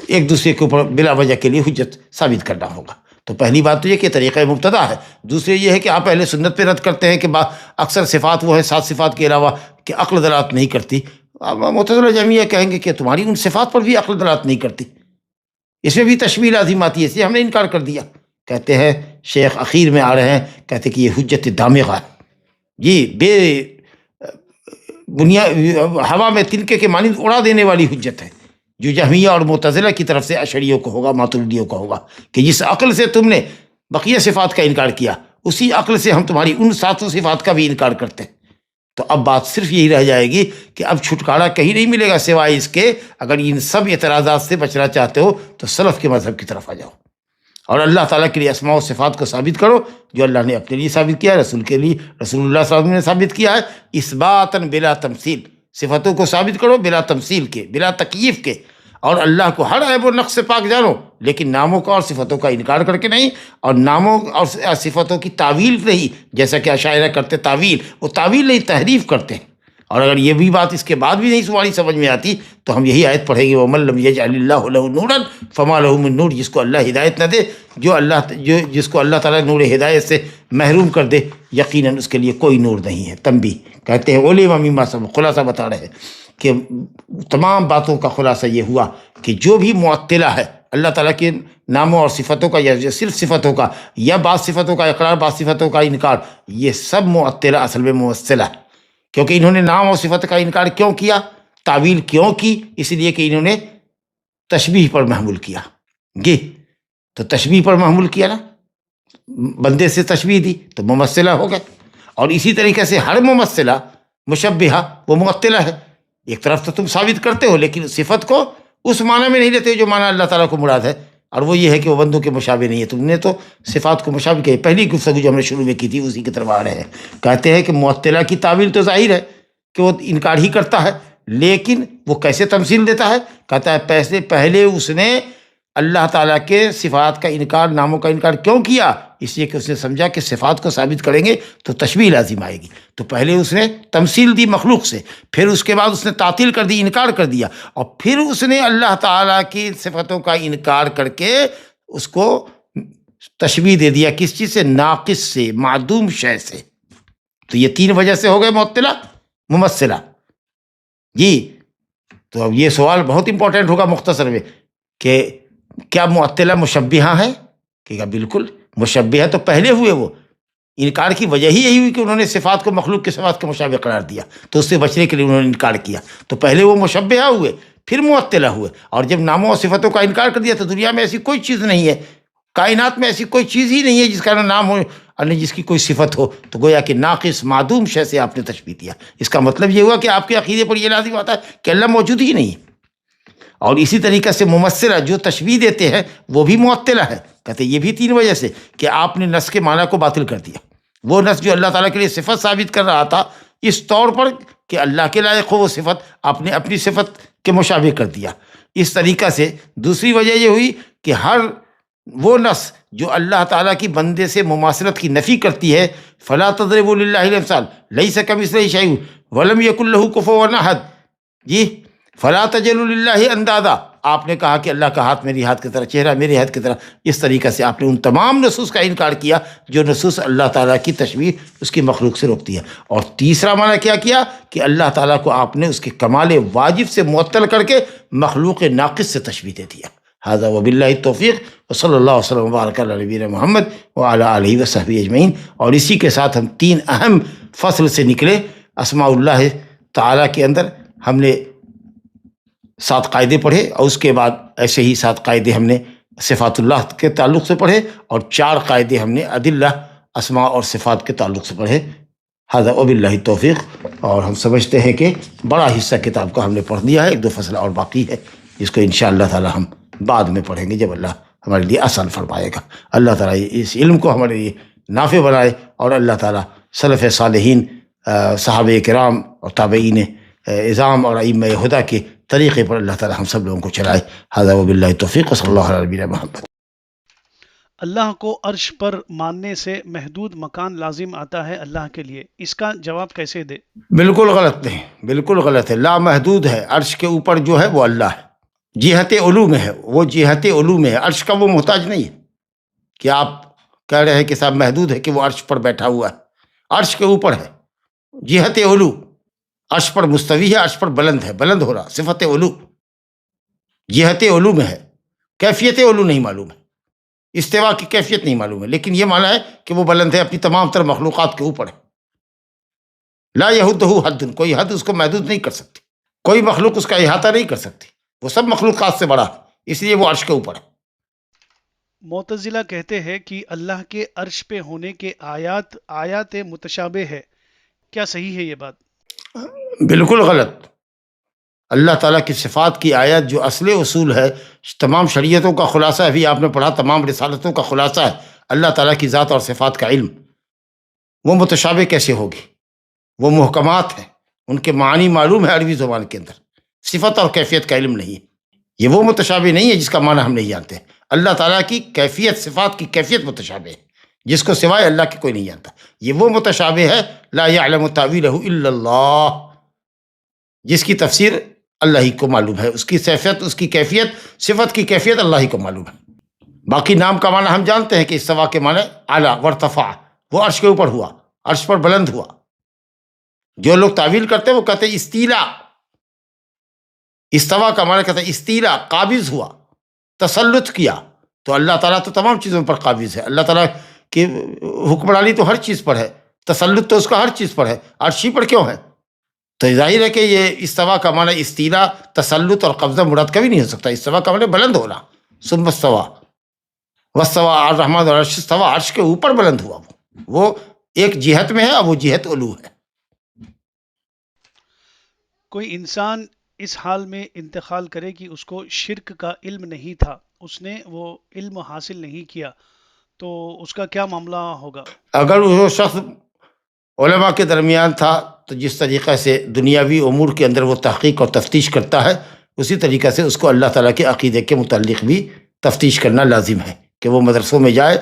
ایک دوسرے کے اوپر بلا وجہ کے لیے حجت ثابت کرنا ہوگا۔ تو پہلی بات تو یہ کہ طریقہ مبتدع ہے، دوسری یہ ہے کہ آپ اہل سنت پہ رد کرتے ہیں کہ اکثر صفات وہ ہیں 7 صفات کے علاوہ کہ عقل دلالت نہیں کرتی، معتزلہ جہمیہ کہیں گے کہ تمہاری ان صفات پر بھی عقل دلالت نہیں کرتی، اس میں بھی تشبیہ لازم آتی ہے، اس لیے ہم نے انکار کر دیا۔ کہتے ہیں شیخ اخیر میں آ رہے ہیں، کہتے کہ یہ حجت دامغہ ہے، جی بے بنیاد ہوا میں تنکے کے مانند اڑا دینے والی حجت ہے، جو جہمیہ اور معتزلہ کی طرف سے اشعریوں کو ہوگا، ماتریدیوں کو ہوگا، کہ جس عقل سے تم نے بقیہ صفات کا انکار کیا اسی عقل سے ہم تمہاری ان 7 صفات کا بھی انکار کرتے ہیں۔ تو اب بات صرف یہی رہ جائے گی کہ اب چھٹکارا کہیں نہیں ملے گا سوائے اس کے، اگر ان سب اعتراضات سے بچنا چاہتے ہو تو سلف کے مذہب کی طرف آ جاؤ، اور اللہ تعالیٰ کے لیے اسماء و صفات کو ثابت کرو جو اللہ نے اپنے لیے ثابت کیا ہے، رسول کے لیے رسول اللہ صلی اللہ علیہ وسلم نے ثابت کیا ہے، اثباتاً بلا تمثیل، صفتوں کو ثابت کرو بلا تمثیل کے، بلا تکییف کے، اور اللہ کو ہر عیب و نقص سے پاک جانو، لیکن ناموں کا اور صفتوں کا انکار کر کے نہیں، اور ناموں اور صفتوں کی تعویل نہیں، جیسا کہ اشاعرہ کرتے تعویل، وہ تعویل نہیں تحریف کرتے ہیں۔ اور اگر یہ بھی بات اس کے بعد بھی نہیں تمہاری سمجھ میں آتی تو ہم یہی آیت پڑھیں گے، وَمَن لَّمْ يَجْعَلِ اللَّهُ لَهُ نُورًا فَمَا لَهُ مِن نُور، جس کو اللہ ہدایت نہ دے، جس کو اللہ تعالیٰ نور ہدایت سے محروم کر دے، یقیناً اس کے لیے کوئی نور نہیں ہے۔ تنبیہ کہتے ہیں علم مما سبق، خلاصہ بتا رہے ہیں کہ تمام باتوں کا خلاصہ یہ ہوا کہ جو بھی معطلہ ہے اللہ تعالیٰ کے ناموں اور صفتوں کا، یا صرف صفتوں کا، یا بعض صفتوں کا اقرار بعض صفتوں کا انکار، یہ سب معطلہ اصل میں ممثلہ ہے، کیونکہ انہوں نے نام اور صفت کا انکار کیوں کیا، تعویل کیوں کی؟ اس لیے کہ انہوں نے تشبیہ پر محمول کیا، جی تو تشبیہ پر محمول کیا نا، بندے سے تشبیہ دی تو ممثلہ ہو گئے، اور اسی طریقے سے ہر ممثلہ مشبہہ وہ معطلہ ہے، ایک طرف تو تم ثابت کرتے ہو لیکن صفت کو اس معنی میں نہیں لیتے جو معنی اللہ تعالیٰ کو مراد ہے، اور وہ یہ ہے کہ وہ بندوں کے مشابہ نہیں ہے، تم نے تو صفات کو مشابہ کیا۔ پہلی گفتگو جو ہم نے شروع میں کی تھی اسی کی طرف آ رہے ہیں، کہتے ہیں کہ معطلہ کی تعویل تو ظاہر ہے کہ وہ انکار ہی کرتا ہے، لیکن وہ کیسے تمثیل دیتا ہے؟ کہتا ہے پہلے اس نے اللہ تعالیٰ کے صفات کا انکار، ناموں کا انکار کیوں کیا؟ اس لیے کہ اس نے سمجھا کہ صفات کو ثابت کریں گے تو تشبیہ لازم آئے گی، تو پہلے اس نے تمثیل دی مخلوق سے، پھر اس کے بعد اس نے تعطیل کر دی، انکار کر دیا، اور پھر اس نے اللہ تعالیٰ کی صفتوں کا انکار کر کے اس کو تشبیہ دے دیا، کس چیز سے؟ ناقص سے، معدوم شے سے۔ تو یہ 3 وجہ سے ہو گئے معطلہ ممثلہ، جی تو اب یہ سوال بہت امپورٹنٹ ہوگا مختصر میں کہ کیا معطلہ مشبہہ ہیں؟ کہ بالکل مشبہہ تو پہلے ہوئے، وہ انکار کی وجہ ہی یہی ہوئی کہ انہوں نے صفات کو مخلوق کے صفات کے مشابہ قرار دیا، تو اس سے بچنے کے لیے انہوں نے انکار کیا، تو پہلے وہ مشبہہ ہوئے پھر معطلہ ہوئے، اور جب ناموں اور صفتوں کا انکار کر دیا تو دنیا میں ایسی کوئی چیز نہیں ہے، کائنات میں ایسی کوئی چیز ہی نہیں ہے جس کا نہ نام ہو اور نہ جس کی کوئی صفت ہو، تو گویا کہ ناقص معدوم شے سے آپ نے تشبیہ دیا۔ اس کا مطلب یہ ہوا کہ آپ کے عقیدے پر یہ لازم آتا ہے کہ اللہ موجود ہی نہیں ہے۔ اور اسی طریقے سے ممثلہ جو تشبیہ دیتے ہیں وہ بھی معطلہ ہے، کہتے ہیں یہ بھی تین وجہ سے کہ آپ نے نص کے معنی کو باطل کر دیا، وہ نص جو اللہ تعالیٰ کے لیے صفت ثابت کر رہا تھا اس طور پر کہ اللہ کے لائق ہو وہ صفت، آپ نے اپنی صفت کے مشابہ کر دیا۔ اس طریقہ سے دوسری وجہ یہ ہوئی کہ ہر وہ نص جو اللہ تعالیٰ کی بندے سے مماثلت کی نفی کرتی ہے، فلا تضربوا للہ الامثال لیس کمثلہ شیء ولم یکن لہ کفوا احد، جی فلا تجعلوا للہ اندادا، آپ نے کہا کہ اللہ کا ہاتھ میری ہاتھ کی طرح، چہرہ میرے ہاتھ کی طرح، اس طریقے سے آپ نے ان تمام نصوص کا انکار کیا جو نصوص اللہ تعالیٰ کی تشبیہ اس کی مخلوق سے روکتی ہے۔ اور تیسرا معنی کیا کیا کہ اللہ تعالیٰ کو آپ نے اس کے کمال واجب سے معطل کر کے مخلوق ناقص سے تشبیہ دے دیا۔ ھذا وباللہ التوفیق وصلی اللہ وسلم وبارک علی نبینا محمد وعلی آلہ وصحبہ اجمعین۔ اور اسی کے ساتھ ہم تین اہم فصل سے نکلے اسماء اللہ تعالیٰ کے اندر، ہم نے 7 قاعدے پڑھے، اور اس کے بعد ایسے ہی 7 قاعدے ہم نے صفات اللہ کے تعلق سے پڑھے، اور 4 قاعدے ہم نے ادلہ اسماء اور صفات کے تعلق سے پڑھے۔ ھذا وباللہ التوفیق۔ اور ہم سمجھتے ہیں کہ بڑا حصہ کتاب کا ہم نے پڑھ لیا ہے، 1-2 فصل اور باقی ہے جس کو انشاءاللہ تعالی ہم بعد میں پڑھیں گے جب اللہ ہمارے لیے آسان فرمائے گا۔ اللہ تعالیٰ اس علم کو ہمارے لیے نافع بنائے، اور اللہ تعالیٰ سلف صالحین، صحابہ کرام اور تابعین اعظام اور ائمہ ہدیٰ کے طریقے پر اللہ تعالیٰ ہم سب لوگوں کو چلائے۔ ھذا وباللہ التوفیق وصلی اللہ علی نبینا محمد۔ اللہ کو عرش پر ماننے سے محدود مکان لازم آتا ہے اللہ کے لیے، اس کا جواب کیسے دے؟ بالکل غلط نہیں، بالکل غلط ہے، لامحدود ہے۔ عرش کے اوپر جو ہے وہ اللہ ہے، جہت علو میں ہے، وہ جہت علو میں ہے، عرش کا وہ محتاج نہیں ہے کہ آپ کہہ رہے ہیں کہ صاحب محدود ہے کہ وہ عرش پر بیٹھا ہوا ہے، عرش کے اوپر ہے، جہت علو، عرش پر مستوی ہے، عرش پر بلند ہے، بلند ہو رہا، صفت علو، جہت علو میں ہے، کیفیت علو نہیں معلوم ہے، استوا کی کیفیت نہیں معلوم ہے، لیکن یہ معنی ہے کہ وہ بلند ہے، اپنی تمام تر مخلوقات کے اوپر ہے۔ لا یحدہ حد، کوئی حد اس کو محدود نہیں کر سکتی، کوئی مخلوق اس کا احاطہ نہیں کر سکتی، وہ سب مخلوقات سے بڑا ہے، اس لیے وہ عرش کے اوپر ہے۔ معتزلہ کہتے ہیں کہ اللہ کے عرش پہ ہونے کے آیات متشابہ ہے، کیا صحیح ہے یہ بات؟ بالکل غلط۔ اللہ تعالیٰ کی صفات کی آیات جو اصل اصول ہے، تمام شریعتوں کا خلاصہ ہے، ابھی آپ نے پڑھا، تمام رسالتوں کا خلاصہ ہے اللہ تعالیٰ کی ذات اور صفات کا علم، وہ متشابہ کیسے ہوگی؟ وہ محکمات ہیں، ان کے معنی معلوم ہے عربی زبان کے اندر، صفت اور کیفیت کا علم نہیں ہے، یہ وہ متشابہ نہیں ہے جس کا معنی ہم نہیں جانتے۔ اللہ تعالیٰ کی کیفیت، صفات کی کیفیت متشابہ ہے، جس کو سوائے اللہ کے کوئی نہیں جانتا، یہ وہ متشابہ ہے لا یعلم تاویلہ الا اللہ، جس کی تفسیر اللہ ہی کو معلوم ہے، اس کی صفت، اس کی کیفیت، صفت کی کیفیت اللہ ہی کو معلوم ہے۔ باقی نام کا معنی ہم جانتے ہیں کہ استوا کے معنی اعلیٰ وارتفع، وہ عرش کے اوپر ہوا، عرش پر بلند ہوا۔ جو لوگ تعویل کرتے ہیں وہ کہتے ہیں استیلا، استوا کا معنی کہتے ہیں استیلا، قابض ہوا، تسلط کیا، تو اللہ تعالیٰ تو تمام چیزوں پر قابض ہے، اللہ تعالیٰ کی حکمرانی تو ہر چیز پر ہے، تسلط تو اس کا ہر چیز پر ہے، عرشی پر کیوں ہے؟ تو ظاہر ہے کہ یہ استوا کا معنی استیلا، تسلط اور قبضہ مراد کبھی نہیں ہو سکتا۔ استوا کا معنی بلند ہونا، ثم استوى واستوى على الرحمن والعرش استوى، عرش کے اوپر بلند ہوا، وہ ایک جہت میں ہے، اب وہ جہت علو ہے۔ کوئی انسان اس حال میں انتقال کرے کہ اس کو شرک کا علم نہیں تھا، اس نے وہ علم حاصل نہیں کیا، تو اس کا کیا معاملہ ہوگا؟ اگر وہ شخص علماء کے درمیان تھا تو جس طریقے سے دنیاوی امور کے اندر وہ تحقیق اور تفتیش کرتا ہے، اسی طریقے سے اس کو اللہ تعالیٰ کے عقیدے کے متعلق بھی تفتیش کرنا لازم ہے کہ وہ مدرسوں میں جائے،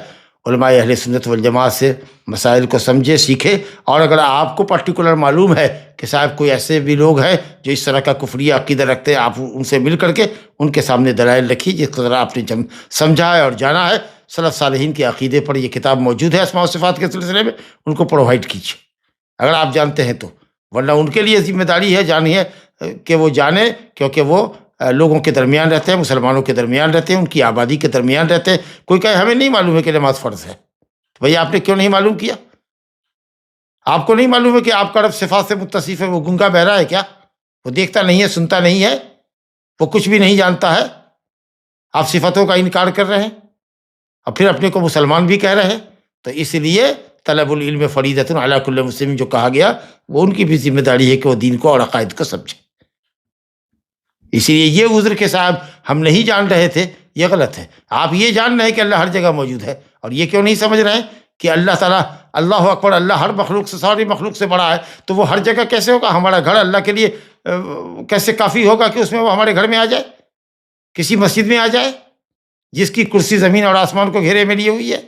علماء اہل سنت والجماعت سے مسائل کو سمجھے، سیکھے، اور اگر آپ کو پرٹیکولر معلوم ہے کہ صاحب کوئی ایسے بھی لوگ ہیں جو اس طرح کا کفریہ عقیدہ رکھتے ہیں، آپ ان سے مل کر کے ان کے سامنے دلائل رکھیے جس طرح آپ نے سمجھا ہے اور جانا ہے۔ سلف صالحین کے عقیدے پر یہ کتاب موجود ہے اسماء و صفات کے سلسلے میں، ان کو پرووائڈ کیجیے اگر آپ جانتے ہیں تو، ورنہ ان کے لیے ذمہ داری ہے، جانی ہے کہ وہ جانے، کیونکہ وہ لوگوں کے درمیان رہتے ہیں، مسلمانوں کے درمیان رہتے ہیں، ان کی آبادی کے درمیان رہتے ہیں۔ کوئی کہے ہمیں نہیں معلوم ہے کہ نماز فرض ہے، تو بھئی آپ نے کیوں نہیں معلوم کیا؟ آپ کو نہیں معلوم ہے کہ آپ کا رب صفات سے متصف ہے؟ وہ گنگا بہرا ہے کیا؟ وہ دیکھتا نہیں ہے، سنتا نہیں ہے، وہ کچھ بھی نہیں جانتا ہے؟ آپ صفتوں کا انکار کر رہے ہیں اور پھر اپنے کو مسلمان بھی کہہ رہے ہیں۔ تو اس لیے طلب العلم فریضۃ علی کل مسلم جو کہا گیا، وہ ان کی بھی ذمہ داری ہے کہ وہ دین کو اور عقائد کو سمجھے۔ اسی لیے یہ عذر کہ صاحب ہم نہیں جان رہے تھے، یہ غلط ہے۔ آپ یہ جان رہے ہیں کہ اللہ ہر جگہ موجود ہے، اور یہ کیوں نہیں سمجھ رہے ہیں کہ اللہ تعالیٰ، اللہ اکبر، اللہ ہر مخلوق سے، ساری مخلوق سے بڑا ہے، تو وہ ہر جگہ کیسے ہوگا؟ ہمارا گھر اللہ کے لیے کیسے کافی ہوگا کہ اس میں وہ ہمارے گھر میں آ جائے، کسی مسجد میں آ جائے جس کی کرسی زمین اور آسمان کو گھیرے میں لیے ہوئی ہے؟